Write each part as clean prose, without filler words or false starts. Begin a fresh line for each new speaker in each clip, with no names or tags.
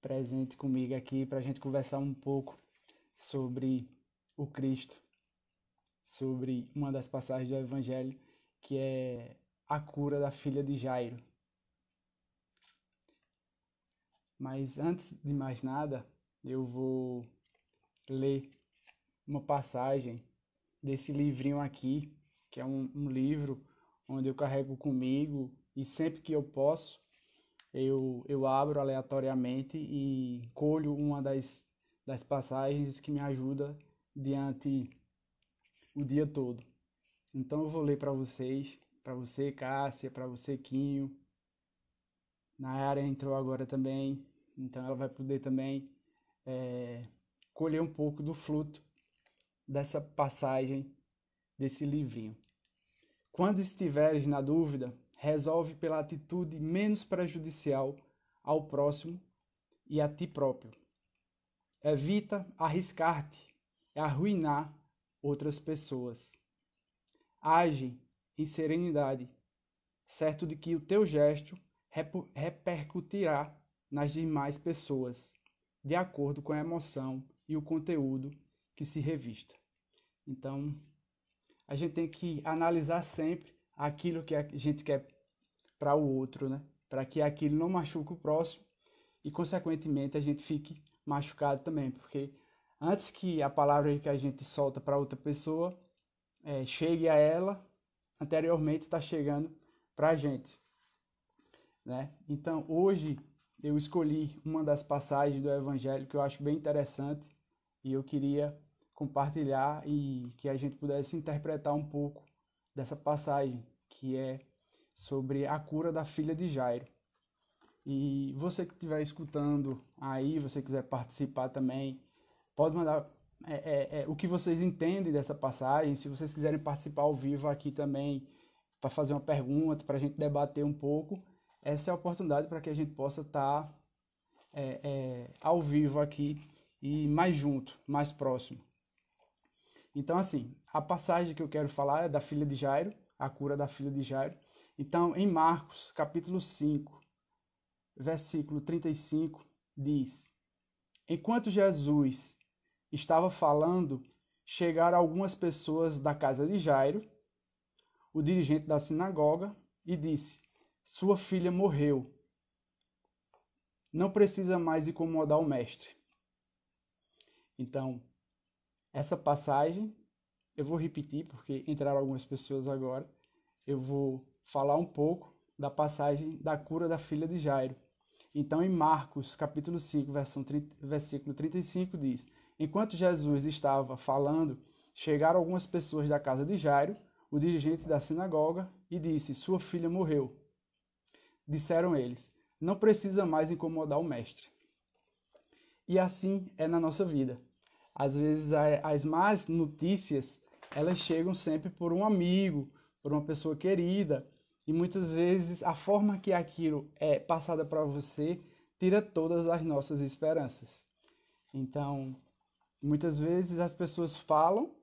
presente comigo aqui para a gente conversar um pouco sobre o Cristo, sobre uma das passagens do Evangelho, que é a cura da filha de Jairo. Mas antes de mais nada, eu vou ler uma passagem desse livrinho aqui, que é um livro onde eu carrego comigo e sempre que eu posso, eu abro aleatoriamente e colho uma das passagens que me ajuda diante o dia todo. Então eu vou ler para você, Cássia, para você, Quinho. Nayara entrou agora também, então ela vai poder também colher um pouco do fruto dessa passagem desse livrinho. Quando estiveres na dúvida, resolve pela atitude menos prejudicial ao próximo e a ti próprio. Evita arriscar-te e arruinar outras pessoas. Age em serenidade, certo de que o teu gesto repercutirá nas demais pessoas, de acordo com a emoção e o conteúdo que se revista. Então, a gente tem que analisar sempre aquilo que a gente quer para o outro, né? Para que aquilo não machuque o próximo e, consequentemente, a gente fique machucado também, porque antes que a palavra que a gente solta para outra pessoa chegue a ela, anteriormente está chegando para a gente, né? Então, hoje eu escolhi uma das passagens do Evangelho que eu acho bem interessante e eu queria compartilhar e que a gente pudesse interpretar um pouco dessa passagem, que é sobre a cura da filha de Jairo. E você que estiver escutando aí, você quiser participar também, pode mandar o que vocês entendem dessa passagem. Se vocês quiserem participar ao vivo aqui também, para fazer uma pergunta, para a gente debater um pouco, essa é a oportunidade para que a gente possa estar ao vivo aqui e mais junto, mais próximo. Então, assim, a passagem que eu quero falar é da filha de Jairo, a cura da filha de Jairo. Então, em Marcos, capítulo 5, versículo 35, diz: Enquanto Jesus estava falando, chegaram algumas pessoas da casa de Jairo, o dirigente da sinagoga, e disse: Sua filha morreu. Não precisa mais incomodar o mestre. Então, essa passagem, eu vou repetir porque entraram algumas pessoas agora. Eu vou falar um pouco da passagem da cura da filha de Jairo. Então, em Marcos, capítulo 5, versículo 35, diz: Enquanto Jesus estava falando, chegaram algumas pessoas da casa de Jairo, o dirigente da sinagoga, e disse: Sua filha morreu. Disseram eles: Não precisa mais incomodar o mestre. E assim é na nossa vida. Às vezes as más notícias, elas chegam sempre por um amigo, por uma pessoa querida, e muitas vezes a forma que aquilo é passada para você tira todas as nossas esperanças. Então, muitas vezes as pessoas falam,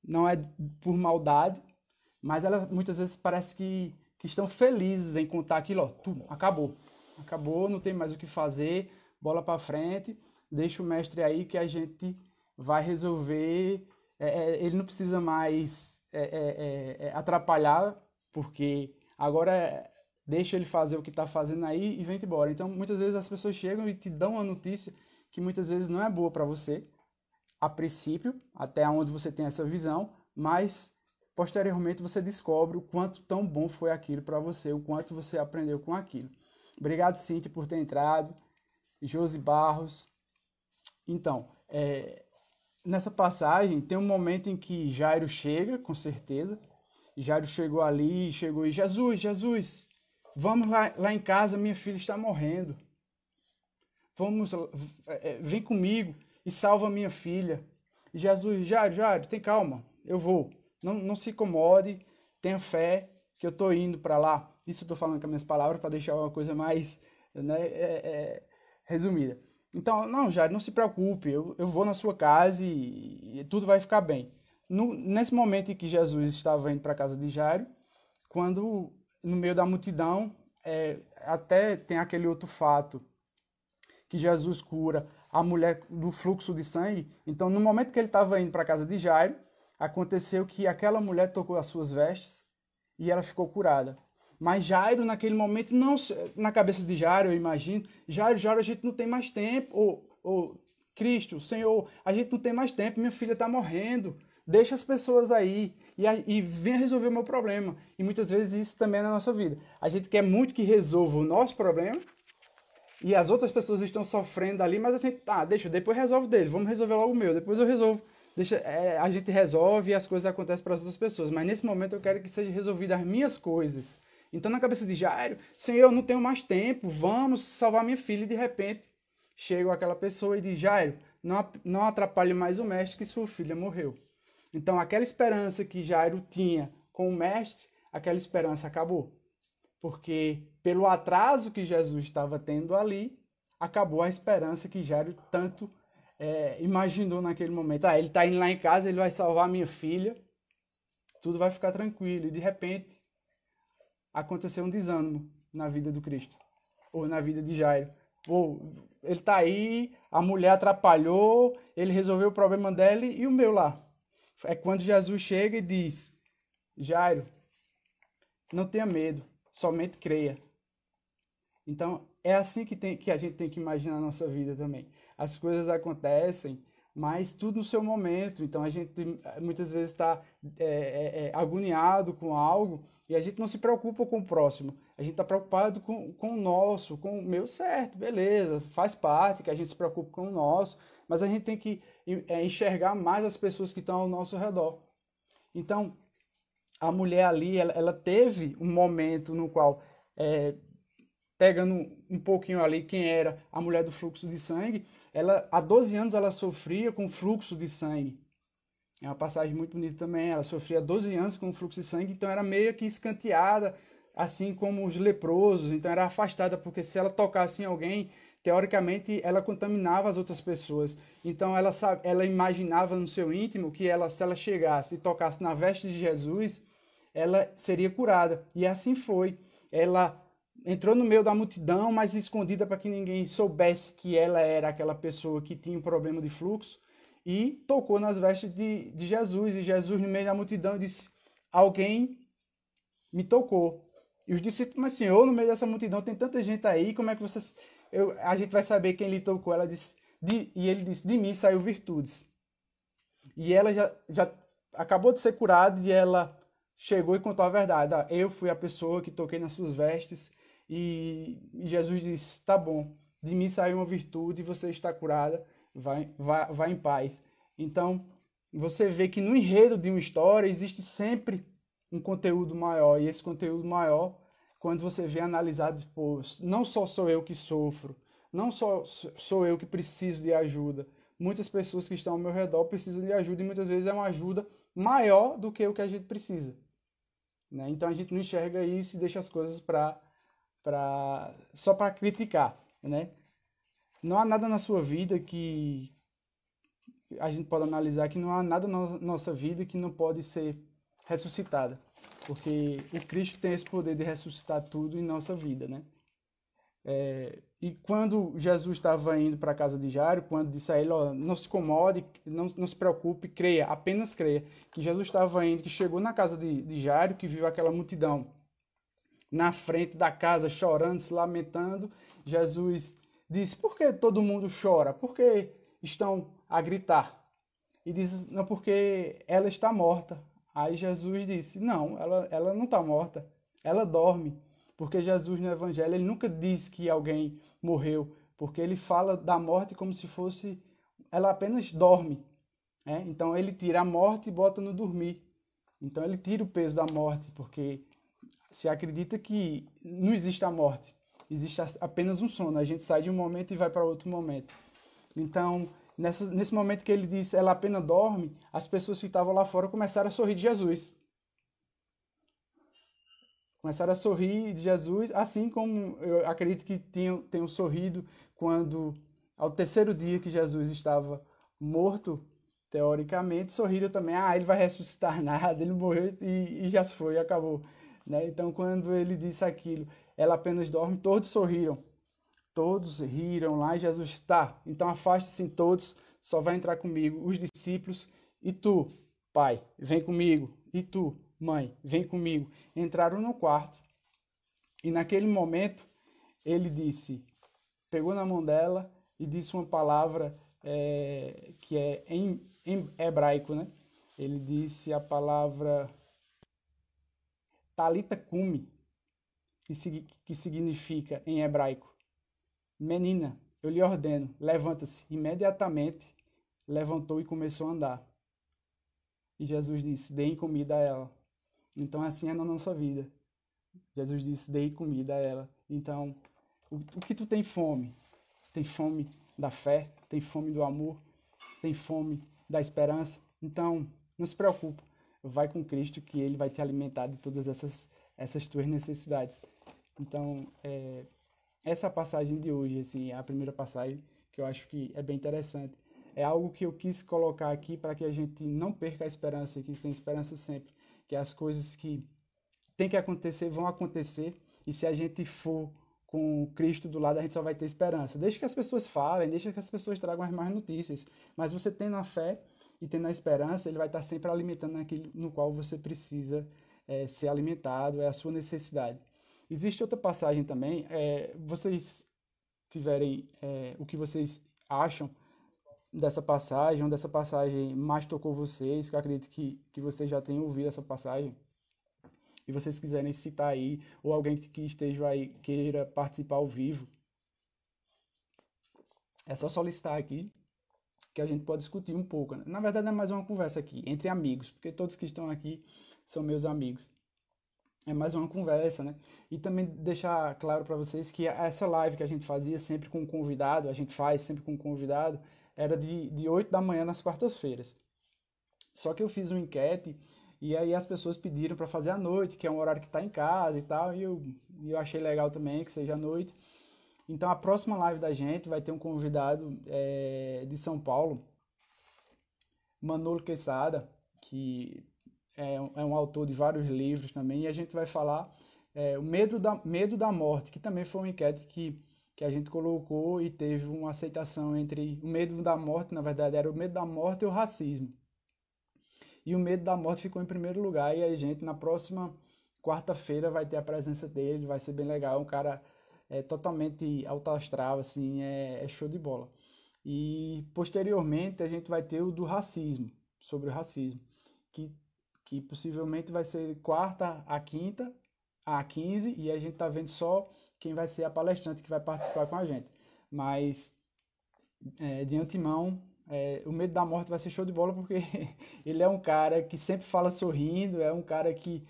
não é por maldade, mas elas muitas vezes parece que estão felizes em contar aquilo, ó, tudo, acabou, não tem mais o que fazer, bola para frente, deixa o mestre aí que a gente vai resolver, ele não precisa mais atrapalhar, porque agora deixa ele fazer o que está fazendo aí e vem embora. Então, muitas vezes as pessoas chegam e te dão uma notícia que muitas vezes não é boa para você, a princípio, até onde você tem essa visão, mas posteriormente você descobre o quanto tão bom foi aquilo para você, o quanto você aprendeu com aquilo. Obrigado, Cíntia, por ter entrado, Josi Barros. Então, nessa passagem tem um momento em que Jairo chega, com certeza. Jairo chegou ali, chegou e Jesus, vamos lá em casa, minha filha está morrendo. Vamos, vem comigo e salva minha filha. E Jesus, Jairo, tem calma, eu vou. Não se incomode, tenha fé que eu estou indo para lá. Isso eu estou falando com as minhas palavras para deixar uma coisa mais, né, resumida. Então, não, Jairo, não se preocupe, eu vou na sua casa e tudo vai ficar bem. Nesse momento em que Jesus estava indo para a casa de Jairo, quando no meio da multidão, até tem aquele outro fato que Jesus cura a mulher do fluxo de sangue. Então, no momento que ele estava indo para a casa de Jairo, aconteceu que aquela mulher tocou as suas vestes e ela ficou curada. Mas Jairo, naquele momento, não, na cabeça de Jairo, eu imagino, Jairo, a gente não tem mais tempo. Cristo, Senhor, a gente não tem mais tempo, minha filha está morrendo. Deixa as pessoas aí e venha resolver o meu problema. E muitas vezes isso também é na nossa vida. A gente quer muito que resolva o nosso problema e as outras pessoas estão sofrendo ali, mas assim, deixa, depois resolve deles, vamos resolver logo o meu, depois eu resolvo. Deixa, a gente resolve e as coisas acontecem para as outras pessoas. Mas nesse momento eu quero que seja resolvida as minhas coisas. Então na cabeça de Jairo, Senhor, eu não tenho mais tempo, vamos salvar minha filha. E de repente chega aquela pessoa e diz, Jairo, não atrapalhe mais o mestre que sua filha morreu. Então aquela esperança que Jairo tinha com o mestre, aquela esperança acabou. Porque pelo atraso que Jesus estava tendo ali, acabou a esperança que Jairo tanto imaginou naquele momento. Ele está indo lá em casa, ele vai salvar a minha filha, tudo vai ficar tranquilo. E de repente, aconteceu um desânimo na vida do Cristo, ou na vida de Jairo. Ele está aí, a mulher atrapalhou, ele resolveu o problema dela e o meu lá. É quando Jesus chega e diz, Jairo, não tenha medo, somente creia. Então, é assim que a gente tem que imaginar a nossa vida também. As coisas acontecem, mas tudo no seu momento. Então, a gente muitas vezes está agoniado com algo e a gente não se preocupa com o próximo. A gente está preocupado com o nosso, com o meu, certo, beleza, faz parte que a gente se preocupe com o nosso, mas a gente tem que enxergar mais as pessoas que estão ao nosso redor. Então, a mulher ali, ela teve um momento no qual, pegando um pouquinho ali quem era a mulher do fluxo de sangue, há 12 anos ela sofria com fluxo de sangue. É uma passagem muito bonita também. Ela sofria 12 anos com fluxo de sangue, então era meio que escanteada, assim como os leprosos. Então era afastada, porque se ela tocasse em alguém, teoricamente ela contaminava as outras pessoas. Então ela imaginava no seu íntimo que se ela chegasse e tocasse na veste de Jesus, ela seria curada. E assim foi. Ela entrou no meio da multidão, mas escondida para que ninguém soubesse que ela era aquela pessoa que tinha um problema de fluxo, e tocou nas vestes de Jesus. E Jesus, no meio da multidão, disse, alguém me tocou. E os discípulos, mas Senhor, no meio dessa multidão tem tanta gente aí, como é que a gente vai saber quem lhe tocou? Ela disse, e ele disse, de mim saiu virtudes. E ela já acabou de ser curada e ela chegou e contou a verdade. Eu fui a pessoa que toquei nas suas vestes. E Jesus disse, tá bom, de mim saiu uma virtude e você está curada, vai em paz. Então, você vê que no enredo de uma história existe sempre um conteúdo maior. E esse conteúdo maior, quando você vê analisado, não só sou eu que sofro, não só sou eu que preciso de ajuda. Muitas pessoas que estão ao meu redor precisam de ajuda e muitas vezes é uma ajuda maior do que o que a gente precisa. Né? Então a gente não enxerga isso e deixa as coisas só para criticar. Né? Não há nada na sua vida que a gente pode analisar, que não há nada na nossa vida que não pode ser ressuscitada. Porque o Cristo tem esse poder de ressuscitar tudo em nossa vida. Né? E quando Jesus estava indo para a casa de Jairo, quando disse a ele, não se incomode, não se preocupe, creia, apenas creia, que Jesus estava indo, que chegou na casa de Jairo, que viu aquela multidão na frente da casa, chorando, se lamentando, Jesus disse, por que todo mundo chora? Por que estão a gritar? E diz, não, porque ela está morta. Aí Jesus disse, não, ela não está morta, ela dorme. Porque Jesus no Evangelho, ele nunca diz que alguém morreu, porque ele fala da morte como se fosse, ela apenas dorme. Né? Então ele tira a morte e bota no dormir. Então ele tira o peso da morte, porque se acredita que não existe a morte, existe apenas um sono. A gente sai de um momento e vai para outro momento. Então, nesse momento que ele disse, ela apenas dorme, as pessoas que estavam lá fora começaram a sorrir de Jesus. Começaram a sorrir de Jesus, assim como eu acredito que tenham sorrido quando, ao terceiro dia que Jesus estava morto, teoricamente, sorriram também, ele vai ressuscitar nada, ele morreu e já se foi, acabou. Né? Então, quando ele disse aquilo, ela apenas dorme, todos sorriram. todos riram lá e Jesus, tá, então afaste-se todos, só vai entrar comigo os discípulos e tu, pai, vem comigo, e tu, mãe, vem comigo. Entraram no quarto e naquele momento ele disse, pegou na mão dela e disse uma palavra que é em hebraico, né? Ele disse a palavra Talita Cumi, que significa em hebraico, menina, eu lhe ordeno, levanta-se. Imediatamente levantou e começou a andar. E Jesus disse, deem comida a ela. Então assim é na nossa vida. Jesus disse, dei comida a ela. Então, o que tu tem fome? Tem fome da fé? Tem fome do amor? Tem fome da esperança? Então, não se preocupe. Vai com Cristo que Ele vai te alimentar de todas essas tuas necessidades. Então, essa passagem de hoje, assim, é a primeira passagem que eu acho que é bem interessante. É algo que eu quis colocar aqui para que a gente não perca a esperança, que tem esperança sempre. Que as coisas que tem que acontecer, vão acontecer, e se a gente for com Cristo do lado, a gente só vai ter esperança. Deixa que as pessoas falem, deixa que as pessoas tragam as más notícias, mas você tendo a fé e tendo a esperança, ele vai estar sempre alimentando aquilo no qual você precisa ser alimentado, é a sua necessidade. Existe outra passagem também, vocês tiverem o que vocês acham dessa passagem, onde essa passagem mais tocou vocês, que eu acredito que vocês já tenham ouvido essa passagem, e vocês quiserem citar aí, ou alguém que esteja aí queira participar ao vivo, é só solicitar aqui que a gente pode discutir um pouco, né? Na verdade é mais uma conversa aqui, entre amigos, porque todos que estão aqui são meus amigos. É mais uma conversa, né? E também deixar claro para vocês que essa live que a gente fazia sempre com um convidado, a gente faz sempre com um convidado, era de 8 da manhã nas quartas-feiras. Só que eu fiz uma enquete e aí as pessoas pediram para fazer à noite, que é um horário que está em casa e tal, e eu achei legal também que seja à noite. Então a próxima live da gente vai ter um convidado de São Paulo, Manolo Quesada, que é um autor de vários livros também, e a gente vai falar o medo da morte, que também foi uma enquete que a gente colocou e teve uma aceitação entre o medo da morte, na verdade era o medo da morte e o racismo. E o medo da morte ficou em primeiro lugar. E a gente, na próxima quarta-feira, vai ter a presença dele. Vai ser bem legal. Um cara totalmente alto astral, assim, é show de bola. E posteriormente a gente vai ter o do racismo, sobre o racismo, que, que possivelmente vai ser quarta a quinta, a 15, e a gente tá vendo só quem vai ser a palestrante que vai participar com a gente. Mas de antemão, o medo da morte vai ser show de bola porque ele é um cara que sempre fala sorrindo, é um cara que,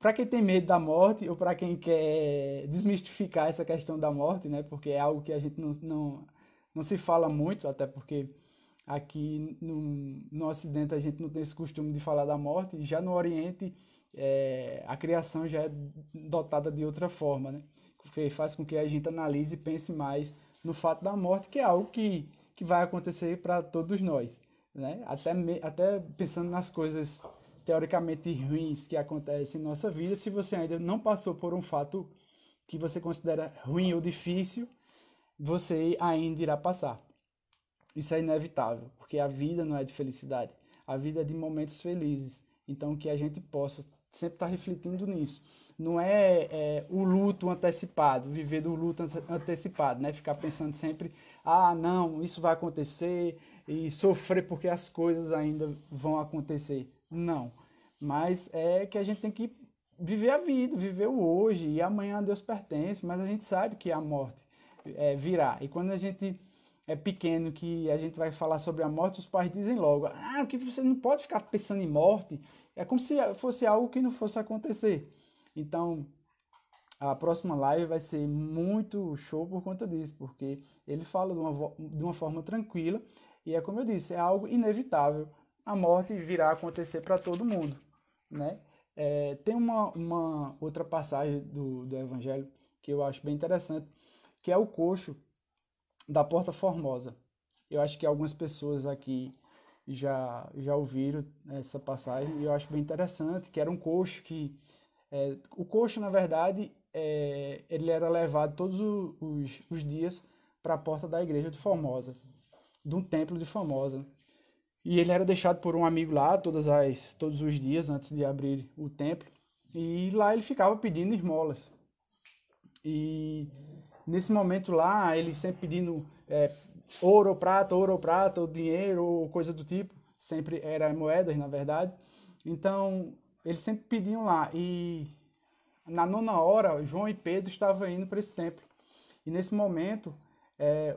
para quem tem medo da morte ou para quem quer desmistificar essa questão da morte, né? Porque é algo que a gente não se fala muito, até porque aqui no Ocidente a gente não tem esse costume de falar da morte, e já no Oriente a criação já é dotada de outra forma, né? Que faz com que a gente analise e pense mais no fato da morte, que é algo que vai acontecer para todos nós, né? Até pensando nas coisas teoricamente ruins que acontecem em nossa vida, se você ainda não passou por um fato que você considera ruim ou difícil, você ainda irá passar. Isso é inevitável, porque a vida não é de felicidade, a vida é de momentos felizes. Então, que a gente possa sempre estar refletindo nisso. Não é o luto antecipado, viver do luto antecipado, né? Ficar pensando sempre, ah, não, isso vai acontecer, e sofrer porque as coisas ainda vão acontecer. Não. Mas é que a gente tem que viver a vida, viver o hoje, e amanhã a Deus pertence, mas a gente sabe que a morte virá. E quando a gente é pequeno, que a gente vai falar sobre a morte, os pais dizem logo, ah, que você não pode ficar pensando em morte, é como se fosse algo que não fosse acontecer. Então, a próxima live vai ser muito show por conta disso, porque ele fala de uma forma tranquila, e é como eu disse, é algo inevitável. A morte virá a acontecer para todo mundo, né? Tem uma outra passagem do Evangelho que eu acho bem interessante, que é o coxo da Porta Formosa. Eu acho que algumas pessoas aqui já ouviram essa passagem, e eu acho bem interessante, que era um coxo que... o coxo, na verdade, ele era levado todos os dias para a porta da igreja de Formosa, de um templo de Formosa. E ele era deixado por um amigo lá todos os dias antes de abrir o templo. E lá ele ficava pedindo esmolas. E nesse momento lá, ele sempre pedindo ouro ou prata, ou dinheiro, ou coisa do tipo. Sempre era moedas, na verdade. Então, eles sempre pediam lá. E na 9ª hora, João e Pedro estavam indo para esse templo. E nesse momento,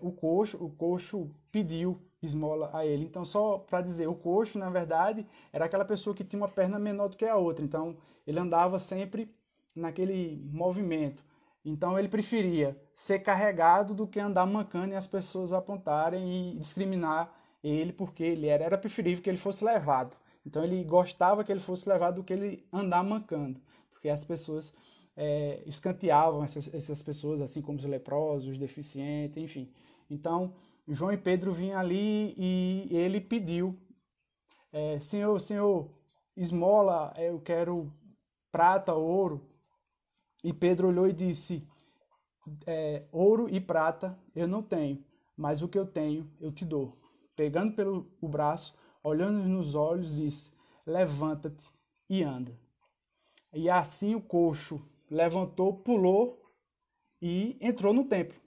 o coxo pediu esmola a ele. Então, só para dizer, o coxo, na verdade, era aquela pessoa que tinha uma perna menor do que a outra. Então, ele andava sempre naquele movimento. Então, ele preferia ser carregado do que andar mancando e as pessoas apontarem e discriminar ele, porque era preferível que ele fosse levado. Então, ele gostava que ele fosse levado do que ele andar mancando, porque as pessoas escanteavam essas pessoas, assim como os leprosos, os deficientes, enfim. Então, João e Pedro vinham ali e ele pediu, Senhor, esmola, eu quero prata, ouro. E Pedro olhou e disse, ouro e prata eu não tenho, mas o que eu tenho eu te dou. Pegando pelo braço, olhando nos olhos, disse, levanta-te e anda. E assim o coxo levantou, pulou e entrou no templo.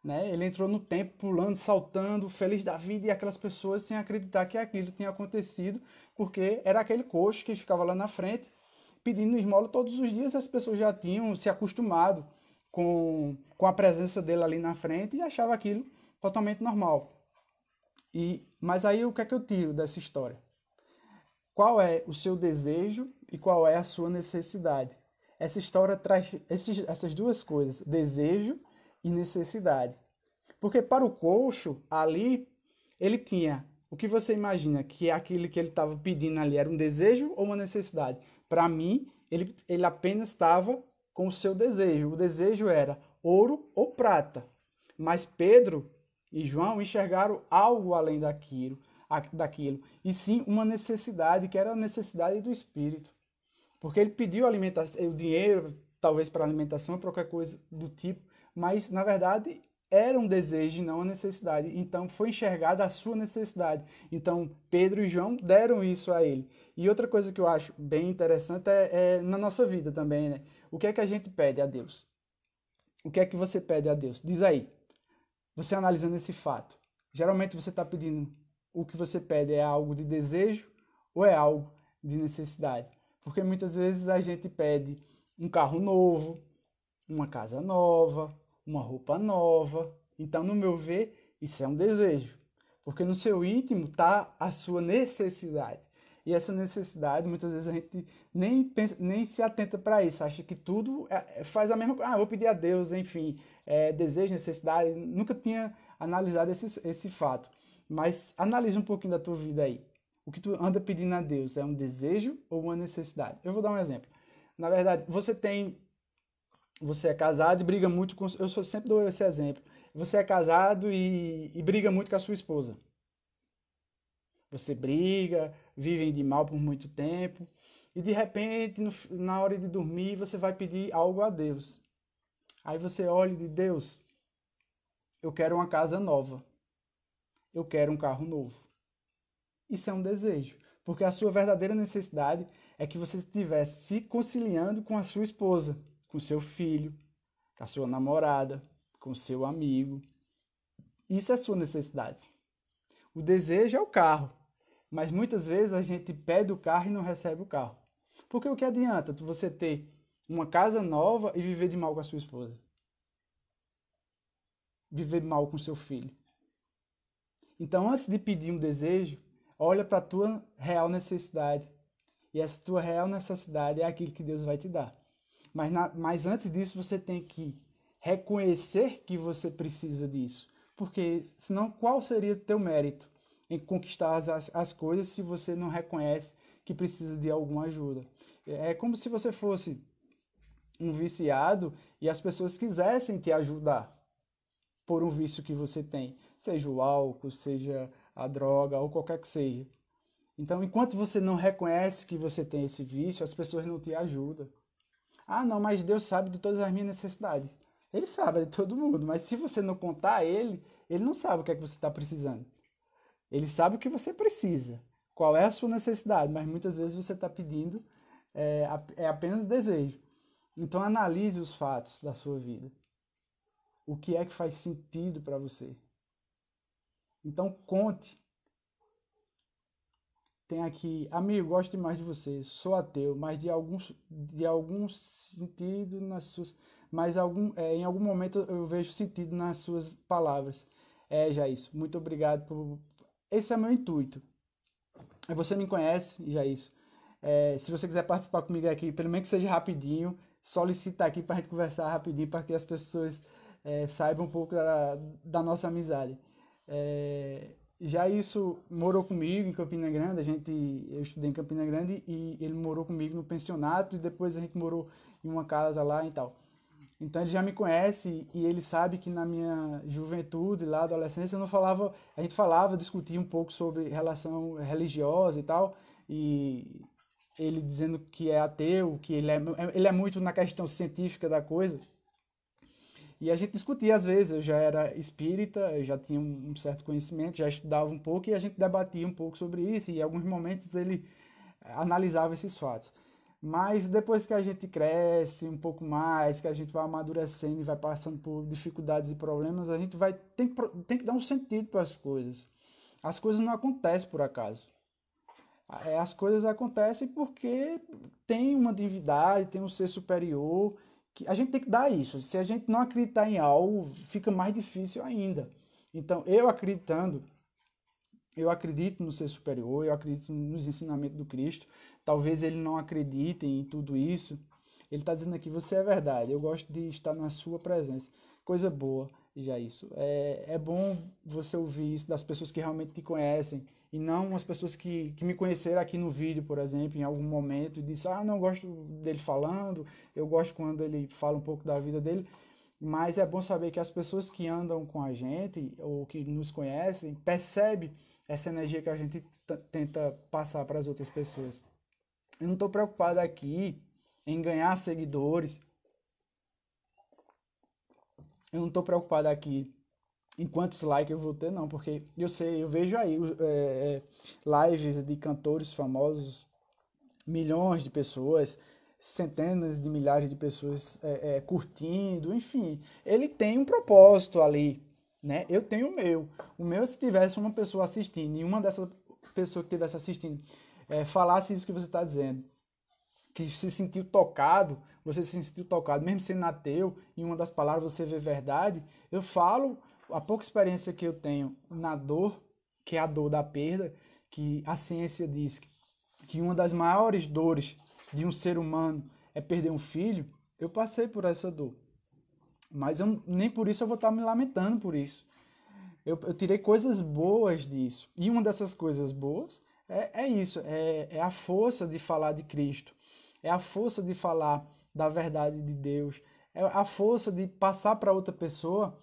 Né? Ele entrou no templo pulando, saltando, feliz da vida, e aquelas pessoas sem acreditar que aquilo tinha acontecido, porque era aquele coxo que ficava lá na frente pedindo esmola todos os dias. As pessoas já tinham se acostumado com a presença dele ali na frente e achavam aquilo totalmente normal. Mas aí o que é que eu tiro dessa história? Qual é o seu desejo e qual é a sua necessidade? Essa história traz essas duas coisas, desejo e necessidade. Porque para o coxo, ali, ele tinha, o que você imagina que aquilo que ele estava pedindo ali era um desejo ou uma necessidade? Para mim, ele apenas estava com o seu desejo. O desejo era ouro ou prata. Mas Pedro e João enxergaram algo além daquilo. E sim uma necessidade, que era a necessidade do Espírito. Porque ele pediu alimentação, o dinheiro, talvez para alimentação, para qualquer coisa do tipo, mas na verdade era um desejo e não uma necessidade. Então foi enxergada a sua necessidade. Então Pedro e João deram isso a ele. E outra coisa que eu acho bem interessante é na nossa vida também, né? O que é que a gente pede a Deus? O que é que você pede a Deus? Diz aí, você analisando esse fato. Geralmente você está pedindo, o que você pede é algo de desejo ou é algo de necessidade? Porque muitas vezes a gente pede um carro novo, uma casa nova, uma roupa nova. Então, no meu ver, isso é um desejo. Porque no seu íntimo está a sua necessidade. E essa necessidade, muitas vezes a gente nem se atenta para isso. Acha que tudo faz a mesma coisa. Vou pedir a Deus, enfim. Desejo, necessidade. Nunca tinha analisado esse fato. Mas analise um pouquinho da tua vida aí. O que tu anda pedindo a Deus é um desejo ou uma necessidade? Eu vou dar um exemplo. Na verdade, você é casado e briga muito com... sempre dou esse exemplo. Você é casado e briga muito com a sua esposa. Você briga, vivem de mal por muito tempo. E de repente, na hora de dormir, você vai pedir algo a Deus. Aí você olha e diz, Deus, eu quero uma casa nova. Eu quero um carro novo. Isso é um desejo. Porque a sua verdadeira necessidade é que você estivesse se conciliando com a sua esposa, com seu filho, com a sua namorada, com seu amigo. Isso é a sua necessidade. O desejo é o carro, mas muitas vezes a gente pede o carro e não recebe o carro. Porque o que adianta você ter uma casa nova e viver de mal com a sua esposa? Viver de mal com seu filho? Então, antes de pedir um desejo, olha para a tua real necessidade. E essa tua real necessidade é aquilo que Deus vai te dar. Mas antes disso, você tem que reconhecer que você precisa disso. Porque senão, qual seria o teu mérito em conquistar as coisas se você não reconhece que precisa de alguma ajuda? É como se você fosse um viciado e as pessoas quisessem te ajudar por um vício que você tem. Seja o álcool, seja a droga ou qualquer que seja. Então, enquanto você não reconhece que você tem esse vício, as pessoas não te ajudam. Ah, não, mas Deus sabe de todas as minhas necessidades. Ele sabe de todo mundo, mas se você não contar a ele, ele não sabe o que é que você está precisando. Ele sabe o que você precisa, qual é a sua necessidade, mas muitas vezes você está pedindo é apenas desejo. Então analise os fatos da sua vida. O que é que faz sentido para você? Então conte. Tem aqui, amigo, gosto demais de você, sou ateu, mas de algum sentido nas suas, mas em algum momento eu vejo sentido nas suas palavras. Jair, muito obrigado por. Esse é meu intuito. Você me conhece, Jair. Se você quiser participar comigo aqui, pelo menos que seja rapidinho, solicita aqui para a gente conversar rapidinho, para que as pessoas saibam um pouco da nossa amizade. Já isso morou comigo em Campina Grande, eu estudei em Campina Grande e ele morou comigo no pensionato e depois a gente morou em uma casa lá e tal. Então ele já me conhece e ele sabe que na minha juventude, lá, adolescência, eu não falava, a gente falava, discutia um pouco sobre relação religiosa e tal, e ele dizendo que é ateu, que ele é muito na questão científica da coisa. E a gente discutia às vezes, eu já era espírita, eu já tinha um certo conhecimento, já estudava um pouco e a gente debatia um pouco sobre isso, e em alguns momentos ele analisava esses fatos. Mas depois que a gente cresce um pouco mais, que a gente vai amadurecendo e vai passando por dificuldades e problemas, a gente tem que dar um sentido para as coisas. As coisas não acontecem por acaso. As coisas acontecem porque tem uma divindade, tem um ser superior, que a gente tem que dar isso. Se a gente não acreditar em algo, fica mais difícil ainda. Então, eu acredito no ser superior, eu acredito nos ensinamentos do Cristo. Talvez ele não acredite em tudo isso. Ele está dizendo aqui, você é verdade, eu gosto de estar na sua presença. Coisa boa, já isso. É bom você ouvir isso das pessoas que realmente te conhecem, e não as pessoas que me conheceram aqui no vídeo, por exemplo, em algum momento, e disse, não gosto dele falando, eu gosto quando ele fala um pouco da vida dele. Mas é bom saber que as pessoas que andam com a gente, ou que nos conhecem, percebem essa energia que a gente tenta passar para as outras pessoas. Eu não estou preocupado aqui em ganhar seguidores. Eu não estou preocupado aqui em quantos likes eu vou ter, não, porque eu vejo aí lives de cantores famosos, milhões de pessoas, centenas de milhares de pessoas curtindo, enfim. Ele tem um propósito ali, né? Eu tenho o meu. O meu, se tivesse uma pessoa assistindo, e uma dessas pessoas que estivesse assistindo falasse isso que você está dizendo, que se sentiu tocado, você se sentiu tocado, mesmo sendo ateu, em uma das palavras você vê verdade, eu falo a pouca experiência que eu tenho na dor, que é a dor da perda, que a ciência diz que uma das maiores dores de um ser humano é perder um filho, eu passei por essa dor. Mas nem por isso eu vou estar me lamentando por isso. Eu tirei coisas boas disso. E uma dessas coisas boas é isso, é a força de falar de Cristo, é a força de falar da verdade de Deus, é a força de passar para outra pessoa,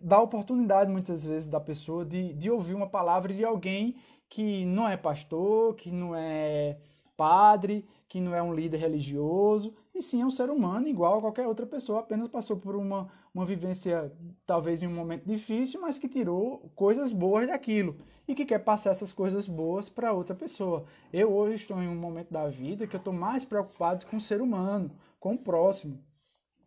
dar oportunidade muitas vezes da pessoa de ouvir uma palavra de alguém que não é pastor, que não é padre, que não é um líder religioso, e sim é um ser humano igual a qualquer outra pessoa, apenas passou por uma vivência, talvez em um momento difícil, mas que tirou coisas boas daquilo e que quer passar essas coisas boas para outra pessoa. Eu hoje estou em um momento da vida que eu estou mais preocupado com o ser humano, com o próximo.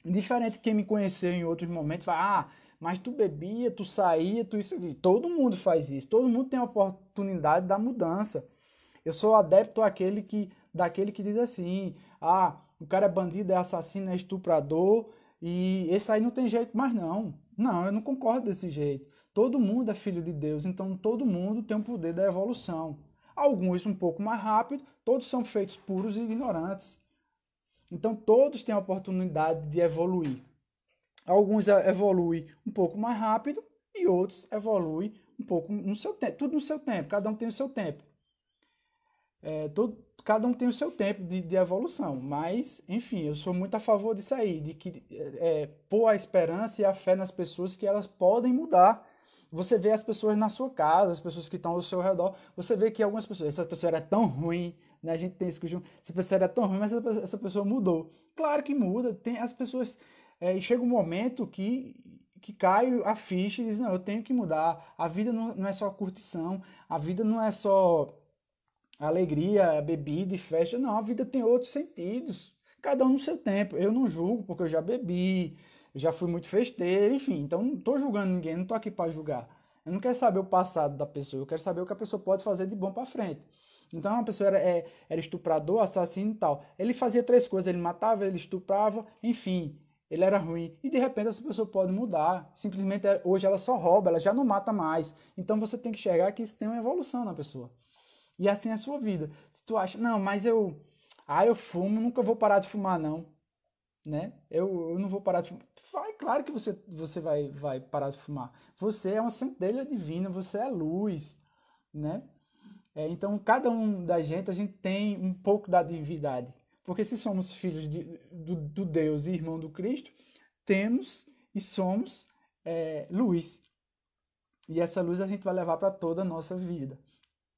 Diferente de quem me conheceu em outros momentos, fala, mas tu bebia, tu saía, tu isso aqui. Todo mundo faz isso, todo mundo tem a oportunidade da mudança. Eu sou adepto daquele que diz assim, o cara é bandido, é assassino, é estuprador, e esse aí não tem jeito mais não. Não, eu não concordo desse jeito. Todo mundo é filho de Deus, então todo mundo tem o poder da evolução. Alguns um pouco mais rápido, todos são feitos puros e ignorantes. Então todos têm a oportunidade de evoluir. Alguns evoluem um pouco mais rápido e outros evoluem um pouco no seu tempo. Tudo no seu tempo, cada um tem o seu tempo. Cada um tem o seu tempo de evolução, mas, enfim, eu sou muito a favor disso aí, de que pôr a esperança e a fé nas pessoas que elas podem mudar. Você vê as pessoas na sua casa, as pessoas que estão ao seu redor, você vê que algumas pessoas, essa pessoa era tão ruim, né? A gente tem esse costume, essa pessoa era tão ruim, mas essa pessoa mudou. Claro que muda, tem as pessoas, chega um momento que cai a ficha e diz, não, eu tenho que mudar, a vida não é só curtição, a vida não é só alegria, bebida e festa, não, a vida tem outros sentidos, cada um no seu tempo. Eu não julgo porque eu já bebi, eu já fui muito festeiro, enfim, então não estou julgando ninguém, não estou aqui para julgar. Eu não quero saber o passado da pessoa, eu quero saber o que a pessoa pode fazer de bom para frente. Então uma pessoa era estuprador, assassino e tal. Ele fazia três coisas, ele matava, ele estuprava, enfim, ele era ruim. E de repente essa pessoa pode mudar. Simplesmente hoje ela só rouba, ela já não mata mais. Então você tem que enxergar que isso tem uma evolução na pessoa. E assim é a sua vida. Se tu acha, não, mas eu fumo, nunca vou parar de fumar, não, né? Eu não vou parar de fumar. Vai, claro que você vai parar de fumar. Você é uma centelha divina, você é luz, né? Então, cada um da gente, a gente tem um pouco da divindade. Porque se somos filhos do Deus e irmão do Cristo, temos e somos luz. E essa luz a gente vai levar para toda a nossa vida,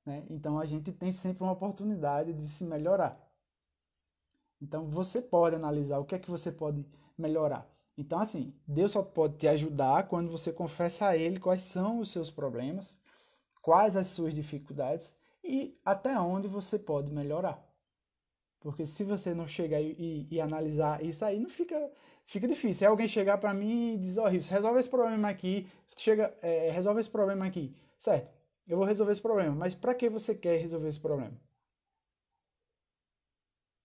né? Então a gente tem sempre uma oportunidade de se melhorar. Então você pode analisar o que é que você pode melhorar. Então assim, Deus só pode te ajudar quando você confessa a Ele quais são os seus problemas, quais as suas dificuldades e até onde você pode melhorar. Porque se você não chegar e analisar isso aí, não fica difícil. É alguém chegar para mim e dizer, ó, Rios, resolve esse problema aqui, resolve esse problema aqui, certo? Eu vou resolver esse problema, mas para que você quer resolver esse problema?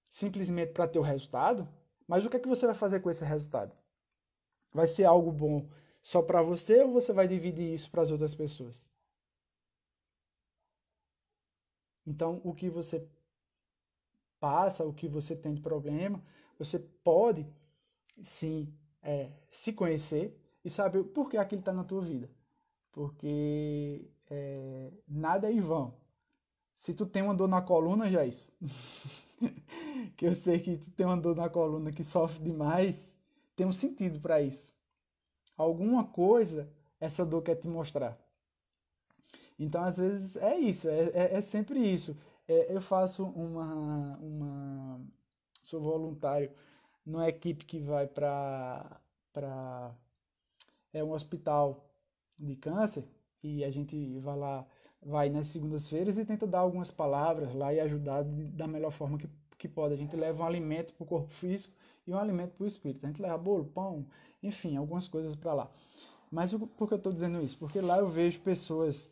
Simplesmente para ter o resultado? Mas o que é que você vai fazer com esse resultado? Vai ser algo bom só para você ou você vai dividir isso para as outras pessoas? Então, o que você passa, o que você tem de problema, você pode sim se conhecer e saber por que aquilo está na tua vida. Porque nada é em vão. Se tu tem uma dor na coluna, já é isso. Que eu sei que tu tem uma dor na coluna que sofre demais, tem um sentido para isso. Alguma coisa essa dor quer te mostrar. Então, às vezes, é isso, é sempre isso. Eu faço sou voluntário numa equipe que vai para um hospital de câncer e a gente vai lá, vai nas segundas-feiras e tenta dar algumas palavras lá e ajudar da melhor forma que pode. A gente leva um alimento para o corpo físico e um alimento para o espírito. A gente leva bolo, pão, enfim, algumas coisas para lá. Mas por que eu estou dizendo isso? Porque lá eu vejo pessoas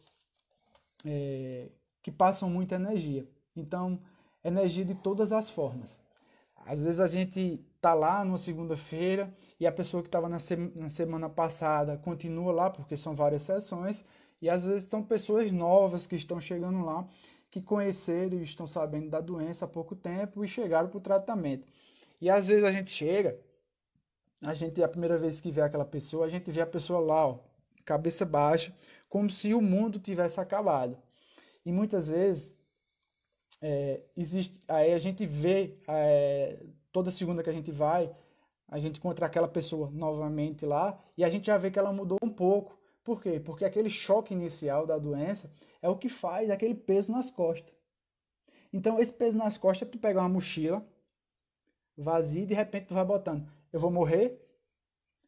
que passam muita energia. Então, energia de todas as formas. Às vezes a gente tá lá numa segunda-feira e a pessoa que estava na semana passada continua lá, porque são várias sessões, e às vezes estão pessoas novas que estão chegando lá, que conheceram e estão sabendo da doença há pouco tempo e chegaram para o tratamento. E às vezes a gente chega, a primeira vez que vê aquela pessoa, a gente vê a pessoa lá, ó, cabeça baixa, como se o mundo tivesse acabado. E muitas vezes aí a gente vê, toda segunda que a gente vai, a gente encontra aquela pessoa novamente lá e a gente já vê que ela mudou um pouco. Por quê? Porque aquele choque inicial da doença é o que faz aquele peso nas costas. Então esse peso nas costas, tu pega uma mochila vazia e de repente tu vai botando, eu vou morrer,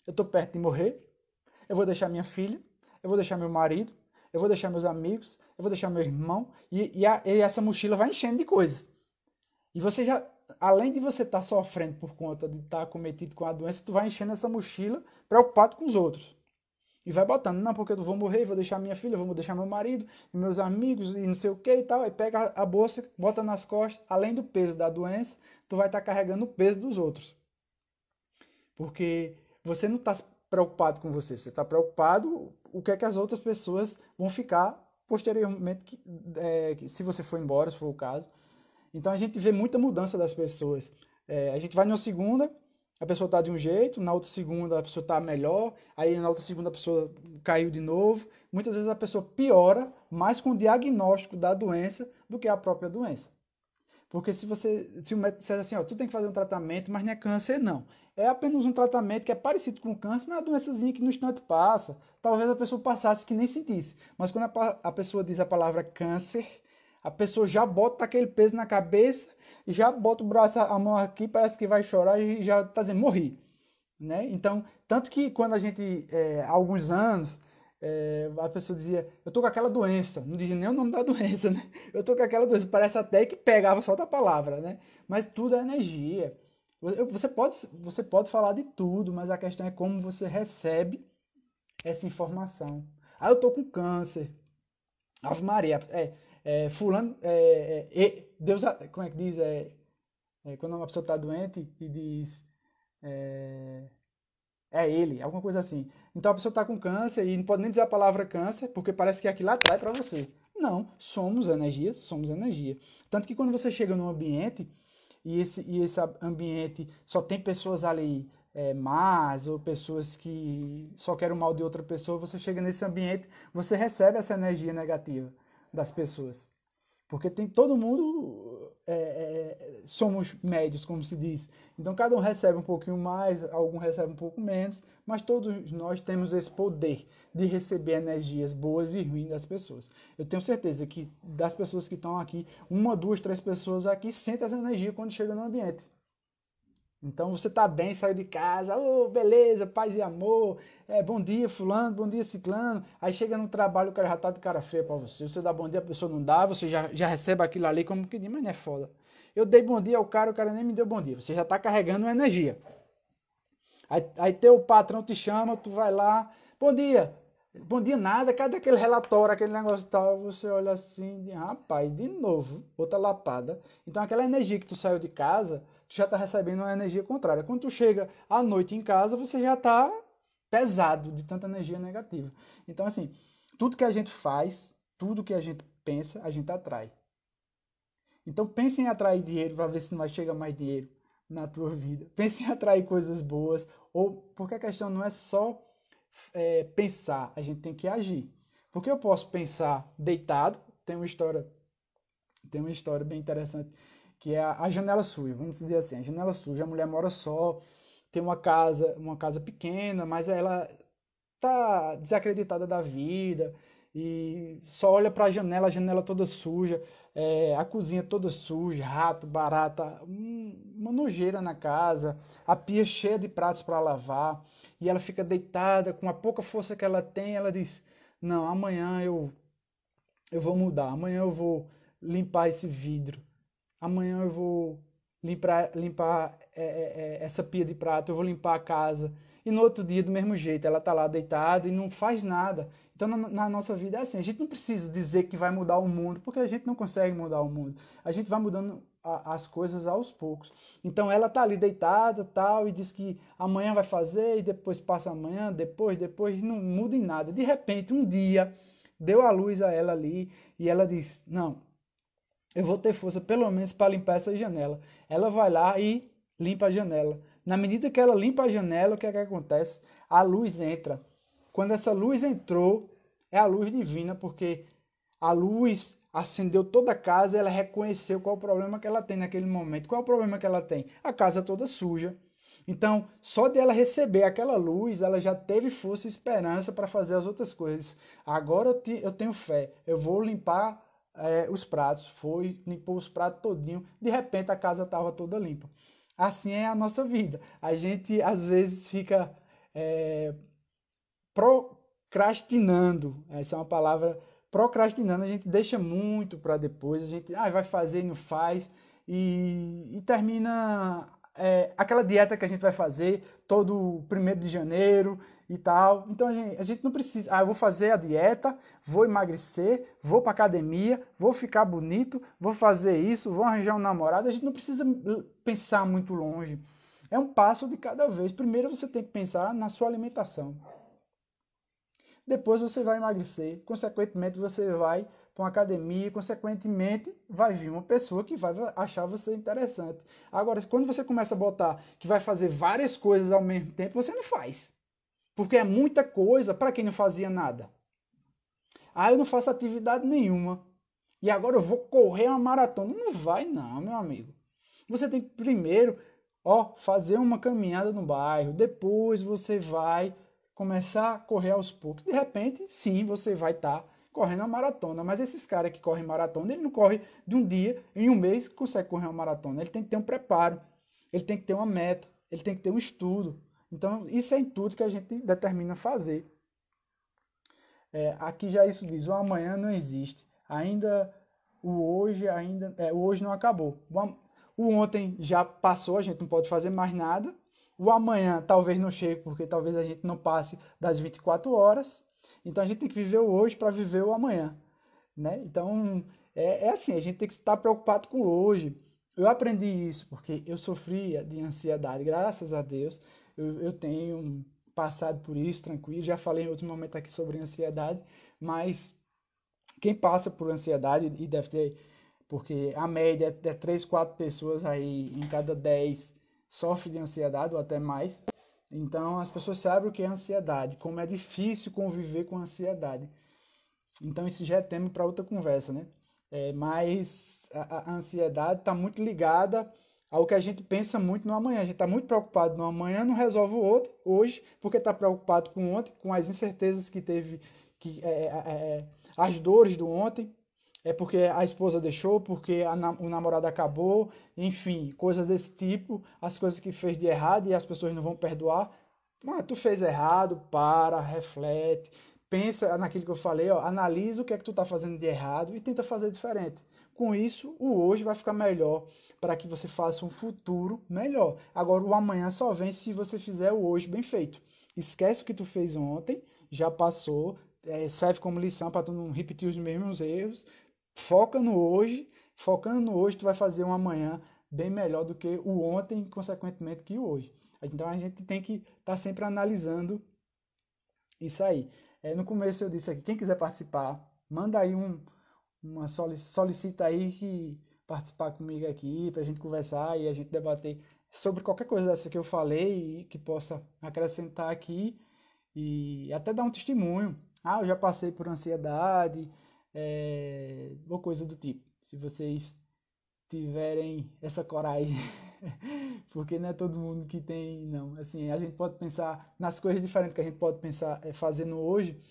eu tô perto de morrer, eu vou deixar minha filha, eu vou deixar meu marido, eu vou deixar meus amigos, eu vou deixar meu irmão, e essa mochila vai enchendo de coisas. E você já, além de você estar sofrendo por conta de estar cometido com a doença, tu vai enchendo essa mochila preocupado com os outros. E vai botando, não, porque eu vou morrer, vou deixar minha filha, vou deixar meu marido, meus amigos e não sei o que e tal. Aí pega a bolsa, bota nas costas, além do peso da doença, tu vai estar carregando o peso dos outros. Porque você não está preocupado com você está preocupado o que é que as outras pessoas vão ficar posteriormente, se você for embora, se for o caso. Então a gente vê muita mudança das pessoas. A gente vai numa segunda, a pessoa está de um jeito, na outra segunda a pessoa está melhor, aí na outra segunda a pessoa caiu de novo. Muitas vezes a pessoa piora mais com o diagnóstico da doença do que a própria doença. Porque se o médico disser assim, ó, tu tem que fazer um tratamento, mas não é câncer, não. é apenas um tratamento que é parecido com o câncer, mas é uma doençazinha que no instante passa. Talvez a pessoa passasse que nem sentisse. Mas quando a pessoa diz a palavra câncer, a pessoa já bota aquele peso na cabeça, já bota o braço, a mão aqui, parece que vai chorar e já está dizendo, morri. Né? Então, tanto que quando a gente, há alguns anos, a pessoa dizia, eu tô com aquela doença, não dizia nem o nome da doença, né? Eu tô com aquela doença, parece até que pegava só da palavra, né? Mas tudo é energia. Você pode falar de tudo, mas a questão é como você recebe essa informação. Ah, eu tô com câncer. Ave Maria, fulano, Deus, como é que diz? Quando uma pessoa está doente e diz, é ele, alguma coisa assim. Então a pessoa está com câncer e não pode nem dizer a palavra câncer, porque parece que aquilo atrai para você. Não, somos energia, somos energia. Tanto que quando você chega num ambiente e esse ambiente só tem pessoas ali más ou pessoas que só querem o mal de outra pessoa, você chega nesse ambiente, você recebe essa energia negativa das pessoas. Porque tem todo mundo, somos médios, como se diz. Então cada um recebe um pouquinho mais, algum recebe um pouco menos, mas todos nós temos esse poder de receber energias boas e ruins das pessoas. Eu tenho certeza que das pessoas que estão aqui, uma, duas, três pessoas aqui sentem essa energia quando chega no ambiente. Então você tá bem, saiu de casa, beleza, paz e amor, bom dia fulano, bom dia ciclano, aí chega no trabalho o cara já tá de cara feia pra você, você dá bom dia, a pessoa não dá, você já recebe aquilo ali como que diz, mas não é foda. Eu dei bom dia ao cara, o cara nem me deu bom dia, você já tá carregando uma energia. Aí teu patrão te chama, tu vai lá, bom dia nada, cadê aquele relatório, aquele negócio e tal, você olha assim, rapaz, de novo, outra lapada. Então aquela energia que tu saiu de casa, tu já está recebendo uma energia contrária. Quando tu chega à noite em casa, você já está pesado de tanta energia negativa. Então, assim, tudo que a gente faz, tudo que a gente pensa, a gente atrai. Então, pense em atrair dinheiro para ver se não vai chegar mais dinheiro na tua vida. Pense em atrair coisas boas, ou porque a questão não é só pensar, a gente tem que agir. Porque eu posso pensar deitado, tem uma história bem interessante, que é a janela suja, vamos dizer assim, a janela suja, a mulher mora só, tem uma casa pequena, mas ela tá desacreditada da vida e só olha para a janela toda suja, a cozinha toda suja, rato, barata, uma nojeira na casa, a pia cheia de pratos para lavar, e ela fica deitada com a pouca força que ela tem, ela diz: "Não, amanhã eu vou mudar, amanhã eu vou limpar esse vidro, amanhã eu vou limpar essa pia de prato, eu vou limpar a casa." E no outro dia, do mesmo jeito, ela está lá deitada e não faz nada. Então, na nossa vida é assim, a gente não precisa dizer que vai mudar o mundo, porque a gente não consegue mudar o mundo. A gente vai mudando as coisas aos poucos. Então, ela está ali deitada tal, e diz que amanhã vai fazer, e depois passa amanhã, depois, não muda em nada. De repente, um dia, deu a luz a ela ali, e ela diz: "Não, eu vou ter força pelo menos para limpar essa janela." Ela vai lá e limpa a janela. Na medida que ela limpa a janela, o que é que acontece? A luz entra. Quando essa luz entrou, é a luz divina, porque a luz acendeu toda a casa, ela reconheceu qual é o problema que ela tem naquele momento. Qual é o problema que ela tem? A casa toda suja. Então, só de ela receber aquela luz, ela já teve força e esperança para fazer as outras coisas. Agora eu tenho fé, eu vou limpar os pratos. Foi, limpou os pratos todinho, de repente a casa estava toda limpa. Assim é a nossa vida. A gente às vezes fica procrastinando. Essa é uma palavra, procrastinando. A gente deixa muito para depois. A gente vai fazer e não faz. E termina aquela dieta que a gente vai fazer todo 1º de janeiro e tal. Então a gente não precisa. Eu vou fazer a dieta, vou emagrecer, vou para academia, vou ficar bonito, vou fazer isso, vou arranjar um namorado. A gente não precisa pensar muito longe. É um passo de cada vez. Primeiro você tem que pensar na sua alimentação. Depois você vai emagrecer, consequentemente você vai para uma academia, consequentemente vai vir uma pessoa que vai achar você interessante. Agora, quando você começa a botar que vai fazer várias coisas ao mesmo tempo, você não faz. Porque é muita coisa para quem não fazia nada. Eu não faço atividade nenhuma. E agora eu vou correr uma maratona. Não vai não, meu amigo. Você tem que primeiro Ó, fazer uma caminhada no bairro, depois você vai começar a correr aos poucos. De repente, sim, você vai estar correndo uma maratona, mas esses caras que correm maratona, ele não corre de um dia, em um mês, consegue correr uma maratona. Ele tem que ter um preparo, ele tem que ter uma meta, ele tem que ter um estudo. Então, isso é em tudo que a gente determina fazer. Aqui já isso diz, o amanhã não existe. O hoje não acabou. O ontem já passou, a gente não pode fazer mais nada. O amanhã talvez não chegue, porque talvez a gente não passe das 24 horas. Então a gente tem que viver o hoje para viver o amanhã, né? Então é assim, a gente tem que estar preocupado com o hoje. Eu aprendi isso porque eu sofria de ansiedade, graças a Deus. Eu tenho passado por isso tranquilo. Já falei em outro momento aqui sobre ansiedade, mas quem passa por ansiedade e deve ter, porque a média é 3, 4 pessoas aí em cada 10 sofre de ansiedade ou até mais. Então as pessoas sabem o que é ansiedade, como é difícil conviver com ansiedade. Então isso já é tema para outra conversa, né? Mas a ansiedade está muito ligada ao que a gente pensa muito no amanhã. A gente está muito preocupado no amanhã, não resolve o outro hoje, porque está preocupado com ontem, com as incertezas que teve, as dores do ontem, é porque a esposa deixou, porque o namorado acabou, enfim, coisas desse tipo, as coisas que fez de errado e as pessoas não vão perdoar. Mas tu fez errado, para, reflete, pensa naquilo que eu falei, ó, analisa o que é que tu tá fazendo de errado e tenta fazer diferente. Com isso, o hoje vai ficar melhor para que você faça um futuro melhor. Agora, o amanhã só vem se você fizer o hoje bem feito. Esquece o que tu fez ontem, já passou, serve como lição para tu não repetir os mesmos erros. Foca no hoje, focando no hoje, tu vai fazer um amanhã bem melhor do que o ontem, consequentemente, que o hoje. Então a gente tem que estar sempre analisando isso aí. No começo eu disse aqui, quem quiser participar, manda aí solicita aí que participar comigo aqui para a gente conversar e a gente debater sobre qualquer coisa dessa que eu falei e que possa acrescentar aqui e até dar um testemunho. Ah, eu já passei por ansiedade, ou coisa do tipo. Se vocês tiverem essa coragem, porque não é todo mundo que tem, não. Assim, a gente pode pensar nas coisas diferentes que a gente pode pensar fazendo hoje,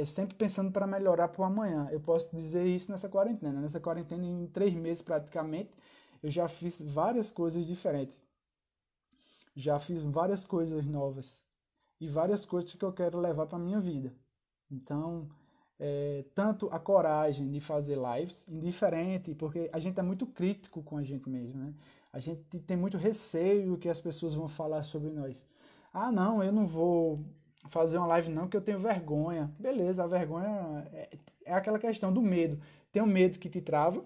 sempre pensando para melhorar para o amanhã. Eu posso dizer isso nessa quarentena. Nessa quarentena, em 3 meses praticamente, eu já fiz várias coisas diferentes. Já fiz várias coisas novas e várias coisas que eu quero levar para minha vida. Então, tanto a coragem de fazer lives, indiferente, porque a gente é muito crítico com a gente mesmo, né? A gente tem muito receio que as pessoas vão falar sobre nós. Ah, não, eu não vou fazer uma live não, que eu tenho vergonha. Beleza, a vergonha é aquela questão do medo. Tem o medo que te trava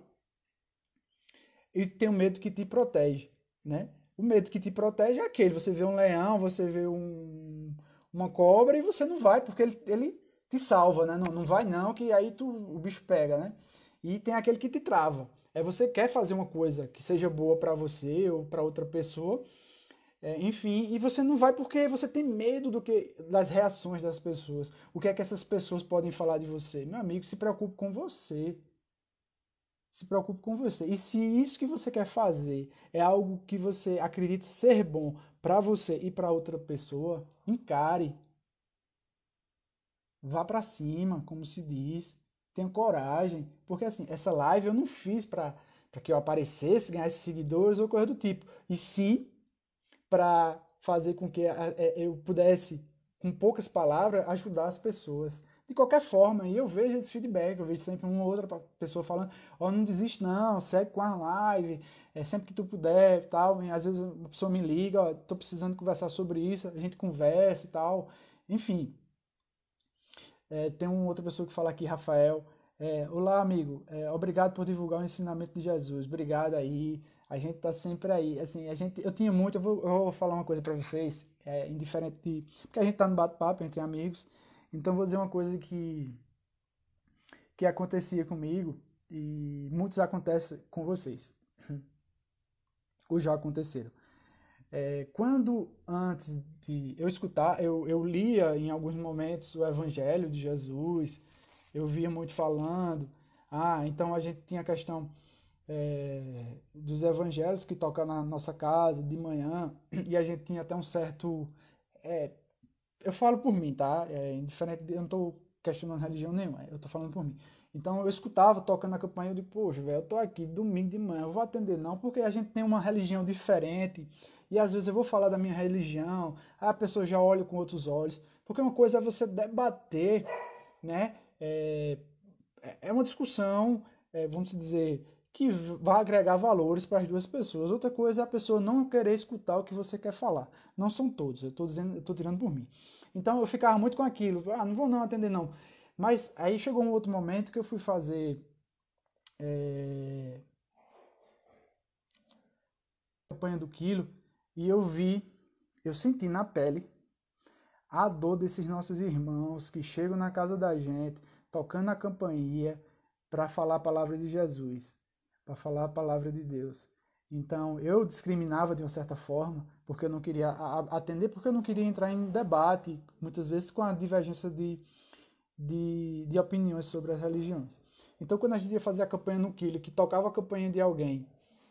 e tem o medo que te protege, né? O medo que te protege é aquele, você vê um leão, você vê uma cobra e você não vai, porque ele te salva, né? Não, não vai não, que aí o bicho pega, né? E tem aquele que te trava. Você quer fazer uma coisa que seja boa para você ou para outra pessoa, enfim, e você não vai porque você tem medo das reações das pessoas. O que é que essas pessoas podem falar de você? Meu amigo, se preocupe com você. Se preocupe com você. E se isso que você quer fazer é algo que você acredita ser bom para você e para outra pessoa, encare. Vá para cima, como se diz. Tenha coragem. Porque assim, essa live eu não fiz para que eu aparecesse, ganhasse seguidores ou coisa do tipo. E sim para fazer com que eu pudesse, com poucas palavras, ajudar as pessoas. De qualquer forma, e eu vejo esse feedback, eu vejo sempre uma ou outra pessoa falando, ó, não desiste não, segue com a live, sempre que tu puder, tal, e às vezes a pessoa me liga, ó, tô precisando conversar sobre isso, a gente conversa e tal, enfim. Tem uma outra pessoa que fala aqui, Rafael, olá amigo, obrigado por divulgar o ensinamento de Jesus, obrigado aí, a gente tá sempre aí, assim, eu tinha muito, eu vou falar uma coisa para vocês, indiferente de, porque a gente tá no bate-papo entre amigos, então vou dizer uma coisa que acontecia comigo e muitos acontecem com vocês, ou já aconteceram. Quando antes de eu escutar, eu lia em alguns momentos o Evangelho de Jesus, eu via muito falando, então a gente tinha a questão dos evangelhos que tocam na nossa casa de manhã, e a gente tinha até um certo. é, eu falo por mim, tá? Indiferente, eu não tô questionando religião nenhuma, eu tô falando por mim. Então eu escutava tocando a campainha, eu digo, poxa, velho, eu tô aqui domingo de manhã, eu vou atender não, porque a gente tem uma religião diferente, e às vezes eu vou falar da minha religião, a pessoa já olha com outros olhos, porque uma coisa é você debater, né? É uma discussão, vamos dizer, que vai agregar valores para as duas pessoas. Outra coisa é a pessoa não querer escutar o que você quer falar. Não são todos, eu estou dizendo, eu estou tirando por mim. Então eu ficava muito com aquilo, não vou não atender não. Mas aí chegou um outro momento que eu fui fazer campanha do quilo e eu senti na pele a dor desses nossos irmãos que chegam na casa da gente, tocando a campainha para falar a palavra de Jesus, para falar a palavra de Deus. Então, eu discriminava de uma certa forma, porque eu não queria atender, porque eu não queria entrar em debate, muitas vezes com a divergência de opiniões sobre as religiões. Então, quando a gente ia fazer a campanha no Quilo, que tocava a campanha de alguém,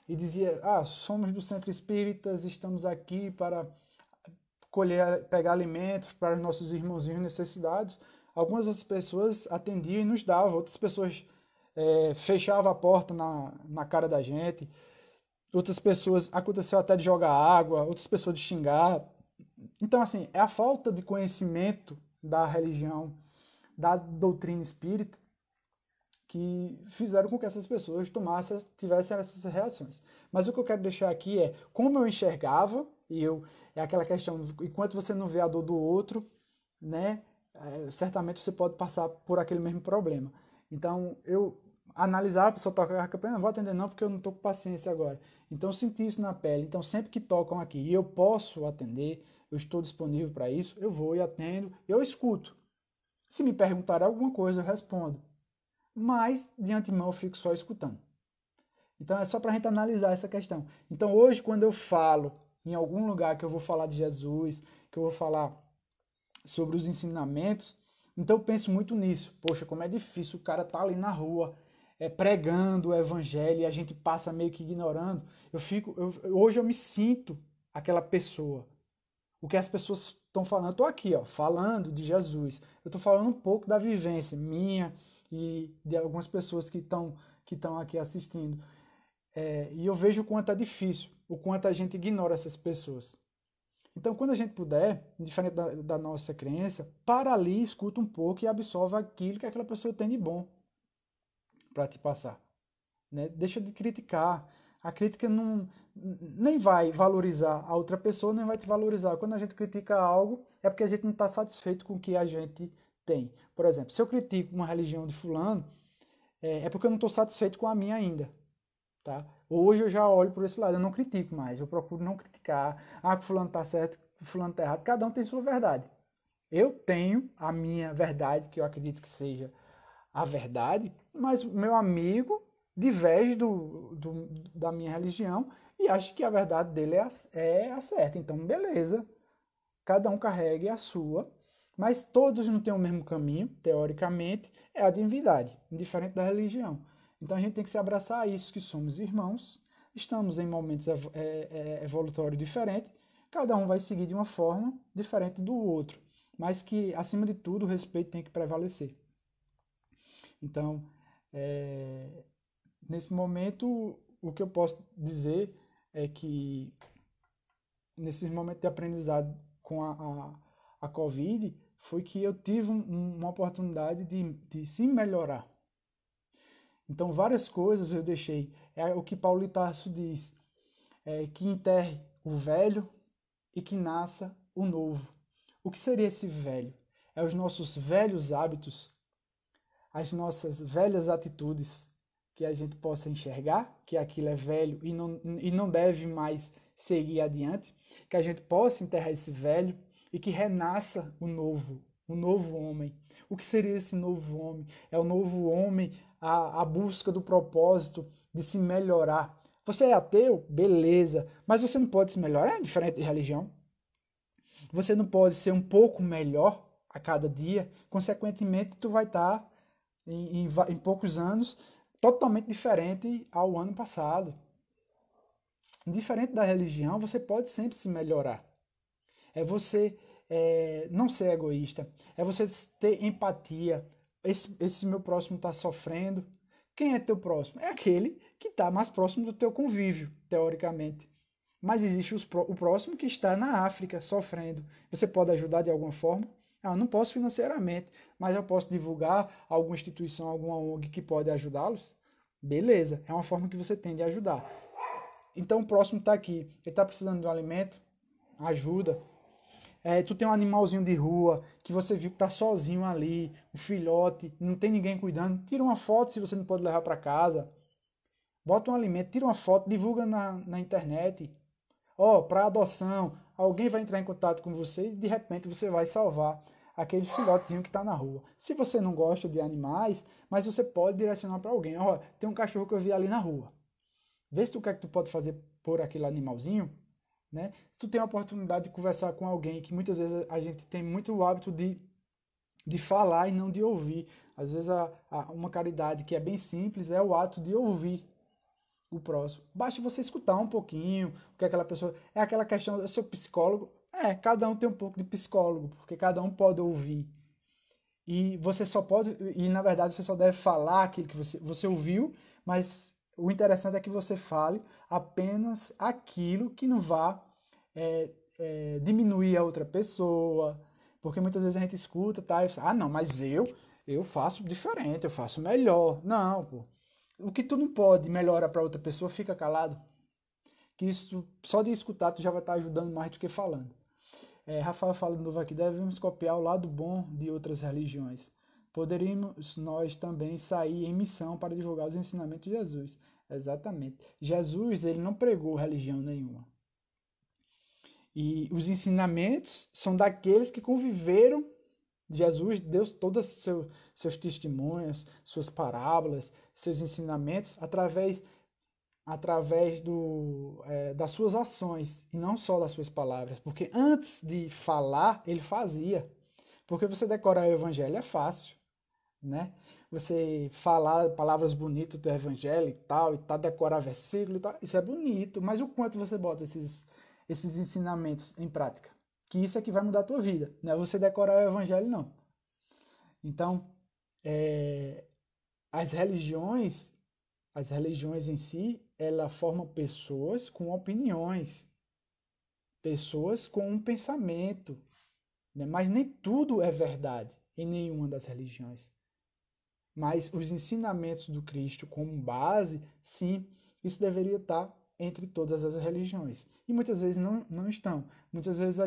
e dizia, somos do Centro Espíritas, estamos aqui para pegar alimentos para os nossos irmãozinhos necessitados. Algumas outras pessoas atendiam e nos davam, outras pessoas fechavam a porta na cara da gente, outras pessoas, aconteceu até de jogar água, outras pessoas de xingar. Então, assim, é a falta de conhecimento da religião, da doutrina espírita, que fizeram com que essas pessoas tivessem essas reações. Mas o que eu quero deixar aqui é como eu enxergava, é aquela questão, enquanto você não vê a dor do outro, né, certamente você pode passar por aquele mesmo problema. Então, eu analisar, a pessoa toca a campanha, não vou atender não, porque eu não estou com paciência agora. Então, eu senti isso na pele. Então, sempre que tocam aqui e eu posso atender, eu estou disponível para isso, eu vou e atendo, eu escuto. Se me perguntar alguma coisa, eu respondo. Mas, de antemão, eu fico só escutando. Então, é só para a gente analisar essa questão. Então, hoje, quando eu falo em algum lugar que eu vou falar de Jesus, que eu vou falar sobre os ensinamentos, então eu penso muito nisso. Poxa, como é difícil o cara tá ali na rua, pregando o evangelho e a gente passa meio que ignorando. Hoje eu me sinto aquela pessoa. O que as pessoas estão falando, eu estou aqui, ó, falando de Jesus. Eu estou falando um pouco da vivência minha e de algumas pessoas que estão aqui assistindo. E eu vejo o quanto é difícil, o quanto a gente ignora essas pessoas. Então, quando a gente puder, diferente da nossa crença, para ali, escuta um pouco e absorve aquilo que aquela pessoa tem de bom para te passar. Né? Deixa de criticar. A crítica nem vai valorizar a outra pessoa, nem vai te valorizar. Quando a gente critica algo, é porque a gente não está satisfeito com o que a gente tem. Por exemplo, se eu critico uma religião de fulano, é porque eu não estou satisfeito com a minha ainda. Tá? Hoje eu já olho por esse lado, eu não critico mais, eu procuro não criticar, que fulano está certo, que fulano está errado, cada um tem sua verdade. Eu tenho a minha verdade, que eu acredito que seja a verdade, mas o meu amigo diverge da minha religião e acha que a verdade dele é a certa. Então, beleza, cada um carregue a sua, mas todos não têm o mesmo caminho, teoricamente, é a divindade, indiferente da religião. Então a gente tem que se abraçar a isso, que somos irmãos, estamos em momentos evolutórios diferentes, cada um vai seguir de uma forma diferente do outro, mas que, acima de tudo, o respeito tem que prevalecer. Então, nesse momento, o que eu posso dizer é que, nesse momento de aprendizado com a Covid, foi que eu tive uma oportunidade de se melhorar. Então, várias coisas eu deixei. É o que Paulo de Tarso diz, que enterre o velho e que nasça o novo. O que seria esse velho? É os nossos velhos hábitos, as nossas velhas atitudes, que a gente possa enxergar que aquilo é velho e não deve mais seguir adiante, que a gente possa enterrar esse velho e que renasça o novo homem. O que seria esse novo homem? É o novo homem, a busca do propósito de se melhorar. Você é ateu? Beleza, mas você não pode se melhorar, é diferente de religião. Você não pode ser um pouco melhor a cada dia, consequentemente tu vai estar em poucos anos totalmente diferente ao ano passado. Diferente da religião, você pode sempre se melhorar. É você não ser egoísta, é você ter empatia. Esse meu próximo está sofrendo. Quem é teu próximo? É aquele que está mais próximo do teu convívio, teoricamente. Mas existe o próximo que está na África sofrendo. Você pode ajudar de alguma forma? Eu não posso financeiramente, mas eu posso divulgar alguma instituição, alguma ONG que pode ajudá-los? Beleza, é uma forma que você tem de ajudar. Então o próximo está aqui, ele está precisando de um alimento? Ajuda. Tu tem um animalzinho de rua que você viu que está sozinho ali, um filhote, não tem ninguém cuidando. Tira uma foto se você não pode levar para casa. Bota um alimento, tira uma foto, divulga na internet. Para adoção, alguém vai entrar em contato com você e de repente você vai salvar aquele filhotezinho que está na rua. Se você não gosta de animais, mas você pode direcionar para alguém. Tem um cachorro que eu vi ali na rua. Vê se tu quer que tu pode fazer por aquele animalzinho, né? Se tu tem a oportunidade de conversar com alguém, que muitas vezes a gente tem muito o hábito de falar e não de ouvir. Às vezes uma caridade que é bem simples é o ato de ouvir o próximo. Basta você escutar um pouquinho o que aquela pessoa... É aquela questão, eu sou psicólogo? Cada um tem um pouco de psicólogo, porque cada um pode ouvir. E você só pode... E na verdade você só deve falar aquilo que você ouviu, mas o interessante é que você fale apenas aquilo que não vá diminuir a outra pessoa. Porque muitas vezes a gente escuta, tá? E fala, não, mas eu faço diferente, eu faço melhor. Não, pô. O que tu não pode melhorar para outra pessoa, fica calado. Que isso, só de escutar, tu já vai estar ajudando mais do que falando. Rafael fala de novo aqui, devemos copiar o lado bom de outras religiões. Poderíamos nós também sair em missão para divulgar os ensinamentos de Jesus. Exatamente. Jesus, ele não pregou religião nenhuma. E os ensinamentos são daqueles que conviveram. Jesus deu todos os seus testemunhos, suas parábolas, seus ensinamentos através das suas ações e não só das suas palavras. Porque antes de falar, ele fazia. Porque você decorar o evangelho é fácil, né? Você falar palavras bonitas do evangelho e tal, decorar versículo e tal, isso é bonito. Mas o quanto você bota esses ensinamentos em prática? Que isso é que vai mudar a tua vida, não é você decorar o evangelho, não. Então, as religiões em si, ela formam pessoas com opiniões, pessoas com um pensamento, né? Mas nem tudo é verdade em nenhuma das religiões. Mas os ensinamentos do Cristo como base, sim, isso deveria estar entre todas as religiões. E muitas vezes não estão. Muitas vezes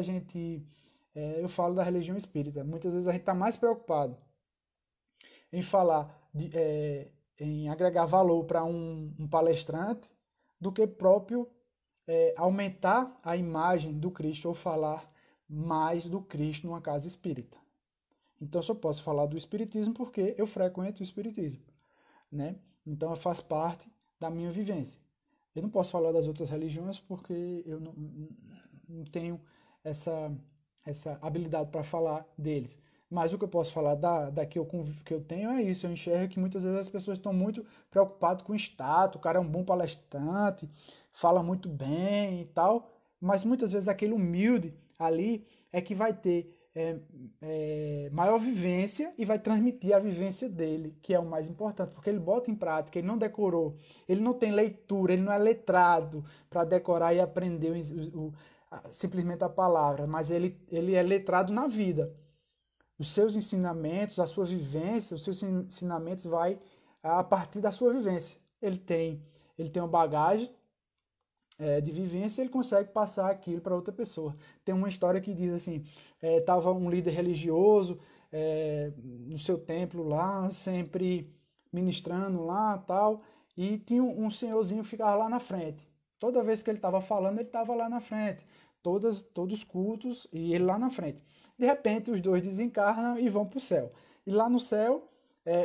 eu falo da religião espírita, muitas vezes a gente está mais preocupado em falar, em agregar valor para um palestrante, do que próprio aumentar a imagem do Cristo ou falar mais do Cristo numa casa espírita. Então eu só posso falar do espiritismo porque eu frequento o espiritismo, né? Então faz parte da minha vivência. Eu não posso falar das outras religiões porque eu não tenho essa habilidade para falar deles. Mas o que eu posso falar que eu tenho é isso. Eu enxergo que muitas vezes as pessoas estão muito preocupadas com o status, o cara é um bom palestrante, fala muito bem e tal, mas muitas vezes aquele humilde ali é que vai ter maior vivência e vai transmitir a vivência dele, que é o mais importante, porque ele bota em prática, ele não decorou, ele não tem leitura, ele não é letrado para decorar e aprender simplesmente a palavra, mas ele é letrado na vida. Os seus ensinamentos, a sua vivência, os seus ensinamentos vai a partir da sua vivência. Ele tem uma bagagem de vivência, ele consegue passar aquilo para outra pessoa. Tem uma história que diz assim, estava um líder religioso no seu templo lá, sempre ministrando lá tal, e tinha um senhorzinho que ficava lá na frente. Toda vez que ele estava falando, ele estava lá na frente. Todos os cultos e ele lá na frente. De repente, os dois desencarnam e vão para o céu. E lá no céu,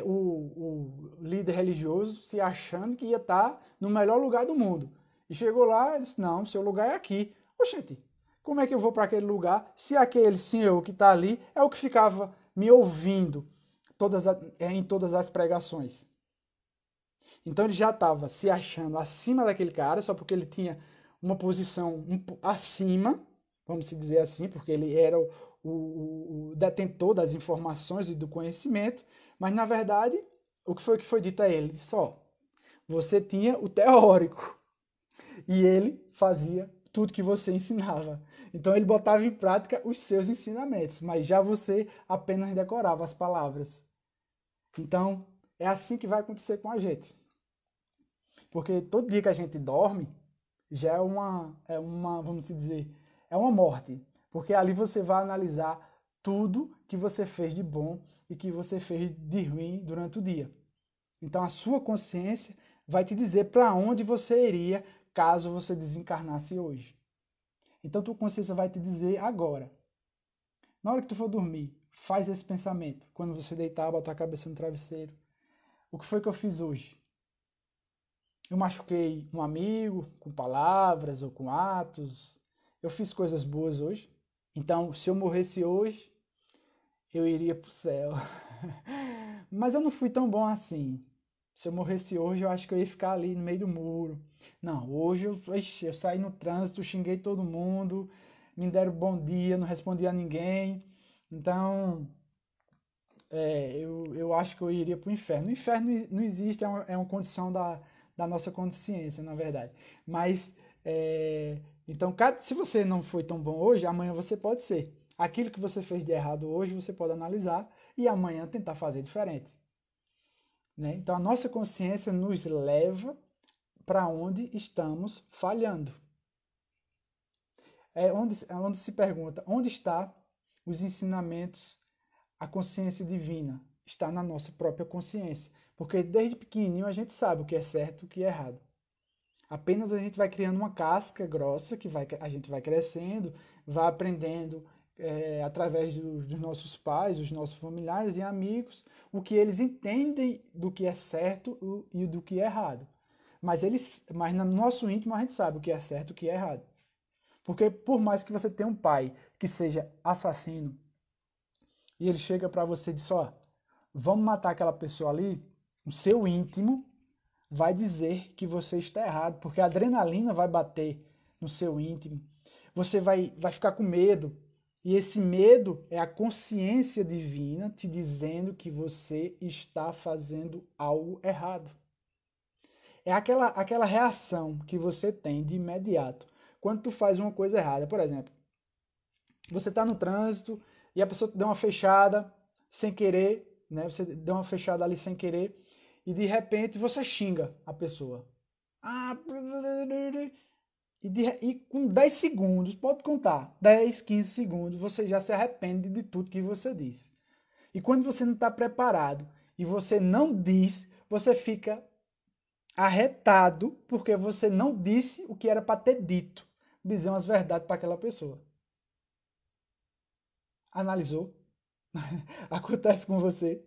o líder religioso se achando que ia estar no melhor lugar do mundo. E chegou lá e disse, não, seu lugar é aqui. Oxente, como é que eu vou para aquele lugar se aquele senhor que está ali é o que ficava me ouvindo em todas as pregações? Então ele já estava se achando acima daquele cara, só porque ele tinha uma posição acima, vamos dizer assim, porque ele era o detentor das informações e do conhecimento, mas na verdade, o que foi dito a ele? Ele disse, ó, você tinha o teórico e ele fazia tudo que você ensinava. Então ele botava em prática os seus ensinamentos, mas já você apenas decorava as palavras. Então é assim que vai acontecer com a gente. Porque todo dia que a gente dorme já vamos dizer, é uma morte. Porque ali você vai analisar tudo que você fez de bom e que você fez de ruim durante o dia. Então a sua consciência vai te dizer para onde você iria caso você desencarnasse hoje. Então tua consciência vai te dizer agora. Na hora que tu for dormir, faz esse pensamento. Quando você deitar, botar a cabeça no travesseiro. O que foi que eu fiz hoje? Eu machuquei um amigo com palavras ou com atos. Eu fiz coisas boas hoje. Então, se eu morresse hoje, eu iria para o céu. Mas eu não fui tão bom assim. Se eu morresse hoje, eu acho que eu ia ficar ali no meio do muro. Não, hoje eu saí no trânsito, xinguei todo mundo, me deram bom dia, não respondi a ninguém. Então, eu acho que eu iria para o inferno. O inferno não existe, é uma condição da nossa consciência, na verdade. Mas, então, se você não foi tão bom hoje, amanhã você pode ser. Aquilo que você fez de errado hoje, você pode analisar e amanhã tentar fazer diferente. Né? Então, a nossa consciência nos leva para onde estamos falhando. Onde se pergunta, onde está os ensinamentos, a consciência divina? Está na nossa própria consciência. Porque desde pequenininho a gente sabe o que é certo e o que é errado. Apenas a gente vai criando uma casca grossa, a gente vai crescendo, vai aprendendo através dos nossos pais, dos nossos familiares e amigos, o que eles entendem do que é certo e do que é errado. Mas no nosso íntimo a gente sabe o que é certo e o que é errado. Porque por mais que você tenha um pai que seja assassino, e ele chega para você e diz, ó, vamos matar aquela pessoa ali, o seu íntimo vai dizer que você está errado, porque a adrenalina vai bater no seu íntimo. Você vai ficar com medo. E esse medo é a consciência divina te dizendo que você está fazendo algo errado. É aquela reação que você tem de imediato quando tu faz uma coisa errada. Por exemplo, você está no trânsito e a pessoa te deu uma fechada sem querer, né? Você deu uma fechada ali sem querer e de repente você xinga a pessoa. E com 10 segundos, pode contar, 10, 15 segundos, você já se arrepende de tudo que você disse. E quando você não está preparado e você não diz, você fica arretado porque você não disse o que era para ter dito. Dizer umas verdades para aquela pessoa. Analisou? Acontece com você?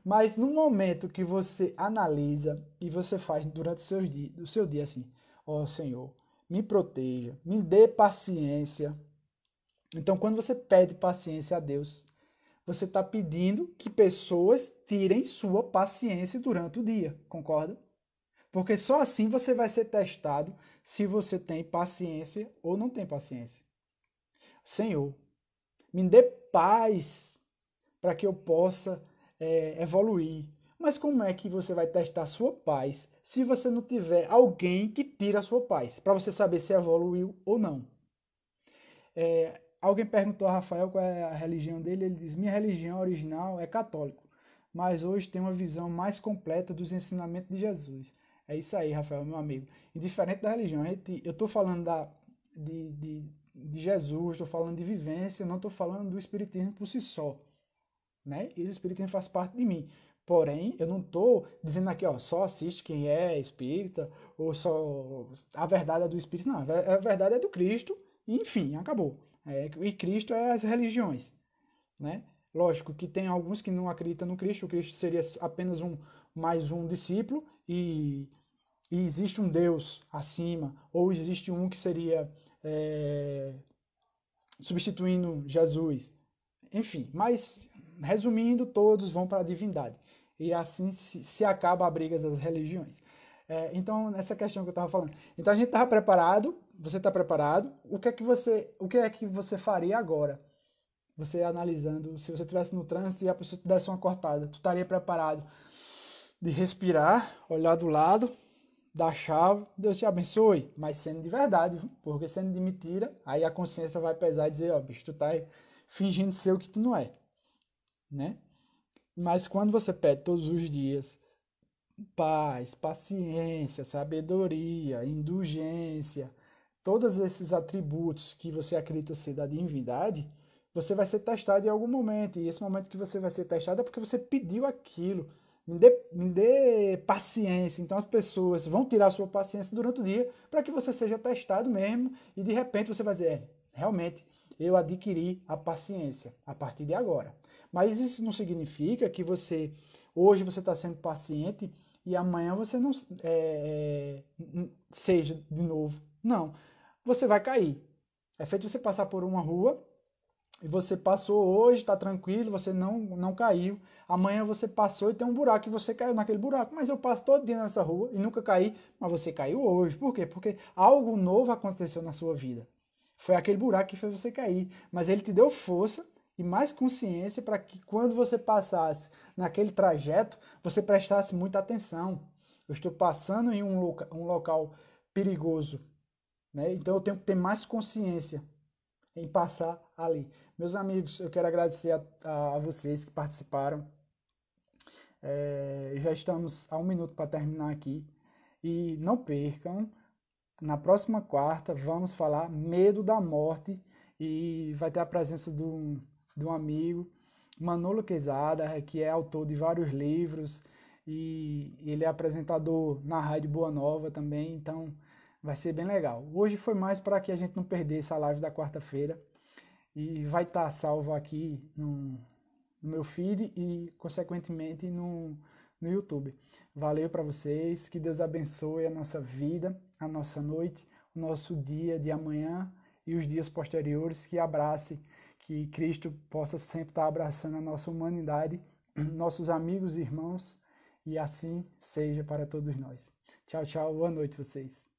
Mas no momento que você analisa e você faz durante o seu dia assim, ó Senhor, me proteja, me dê paciência. Então, quando você pede paciência a Deus, você está pedindo que pessoas tirem sua paciência durante o dia, concorda? Porque só assim você vai ser testado se você tem paciência ou não tem paciência. Senhor, me dê paz para que eu possa evoluir. Mas como é que você vai testar a sua paz se você não tiver alguém que tire a sua paz, para você saber se evoluiu ou não? Alguém perguntou a Rafael qual é a religião dele, ele diz, minha religião original é católico, mas hoje tem uma visão mais completa dos ensinamentos de Jesus. É isso aí, Rafael, meu amigo. Indiferente da religião, eu estou falando de Jesus, estou falando de vivência, não estou falando do espiritismo por si só. Né? E o espiritismo faz parte de mim. Porém, eu não estou dizendo aqui, ó, só assiste quem é espírita, ou só a verdade é do espírito. Não, a verdade é do Cristo, e enfim, acabou. E Cristo é as religiões. Né? Lógico que tem alguns que não acreditam no Cristo, o Cristo seria apenas mais um discípulo, e existe um Deus acima, ou existe um que seria substituindo Jesus. Enfim, mas resumindo, todos vão para a divindade. E assim se acaba a briga das religiões. Então, essa questão que eu estava falando. Então, a gente estava preparado, você está preparado. O que é que você faria agora? Você analisando, se você estivesse no trânsito e a pessoa te desse uma cortada, tu estaria preparado de respirar, olhar do lado, dar a chave, Deus te abençoe, mas sendo de verdade, porque sendo de mentira, aí a consciência vai pesar e dizer, ó, bicho, tu tá fingindo ser o que tu não é, né? Mas quando você pede todos os dias paz, paciência, sabedoria, indulgência, todos esses atributos que você acredita ser da divindade, você vai ser testado em algum momento. E esse momento que você vai ser testado é porque você pediu aquilo. Me dê paciência. Então as pessoas vão tirar a sua paciência durante o dia para que você seja testado mesmo. E de repente você vai dizer, realmente, eu adquiri a paciência a partir de agora. Mas isso não significa que hoje você está sendo paciente e amanhã você não seja de novo. Não. Você vai cair. É feito você passar por uma rua e você passou hoje, está tranquilo, você não caiu. Amanhã você passou e tem um buraco e você caiu naquele buraco. Mas eu passo todo dia nessa rua e nunca caí, mas você caiu hoje. Por quê? Porque algo novo aconteceu na sua vida. Foi aquele buraco que fez você cair. Mas ele te deu força e mais consciência para que quando você passasse naquele trajeto, você prestasse muita atenção. Eu estou passando em um local perigoso, né? Então eu tenho que ter mais consciência em passar ali. Meus amigos, eu quero agradecer a vocês que participaram. Já estamos a 1 minuto para terminar aqui. E não percam, na próxima quarta vamos falar medo da morte e vai ter a presença de um amigo, Manolo Quezada, que é autor de vários livros e ele é apresentador na Rádio Boa Nova também, então vai ser bem legal. Hoje foi mais para que a gente não perdesse a live da quarta-feira e vai estar salvo aqui no meu feed e, consequentemente, no YouTube. Valeu para vocês, que Deus abençoe a nossa vida, a nossa noite, o nosso dia de amanhã e os dias posteriores, que abrace, que Cristo possa sempre estar abraçando a nossa humanidade, nossos amigos e irmãos, e assim seja para todos nós. Tchau, tchau, boa noite vocês.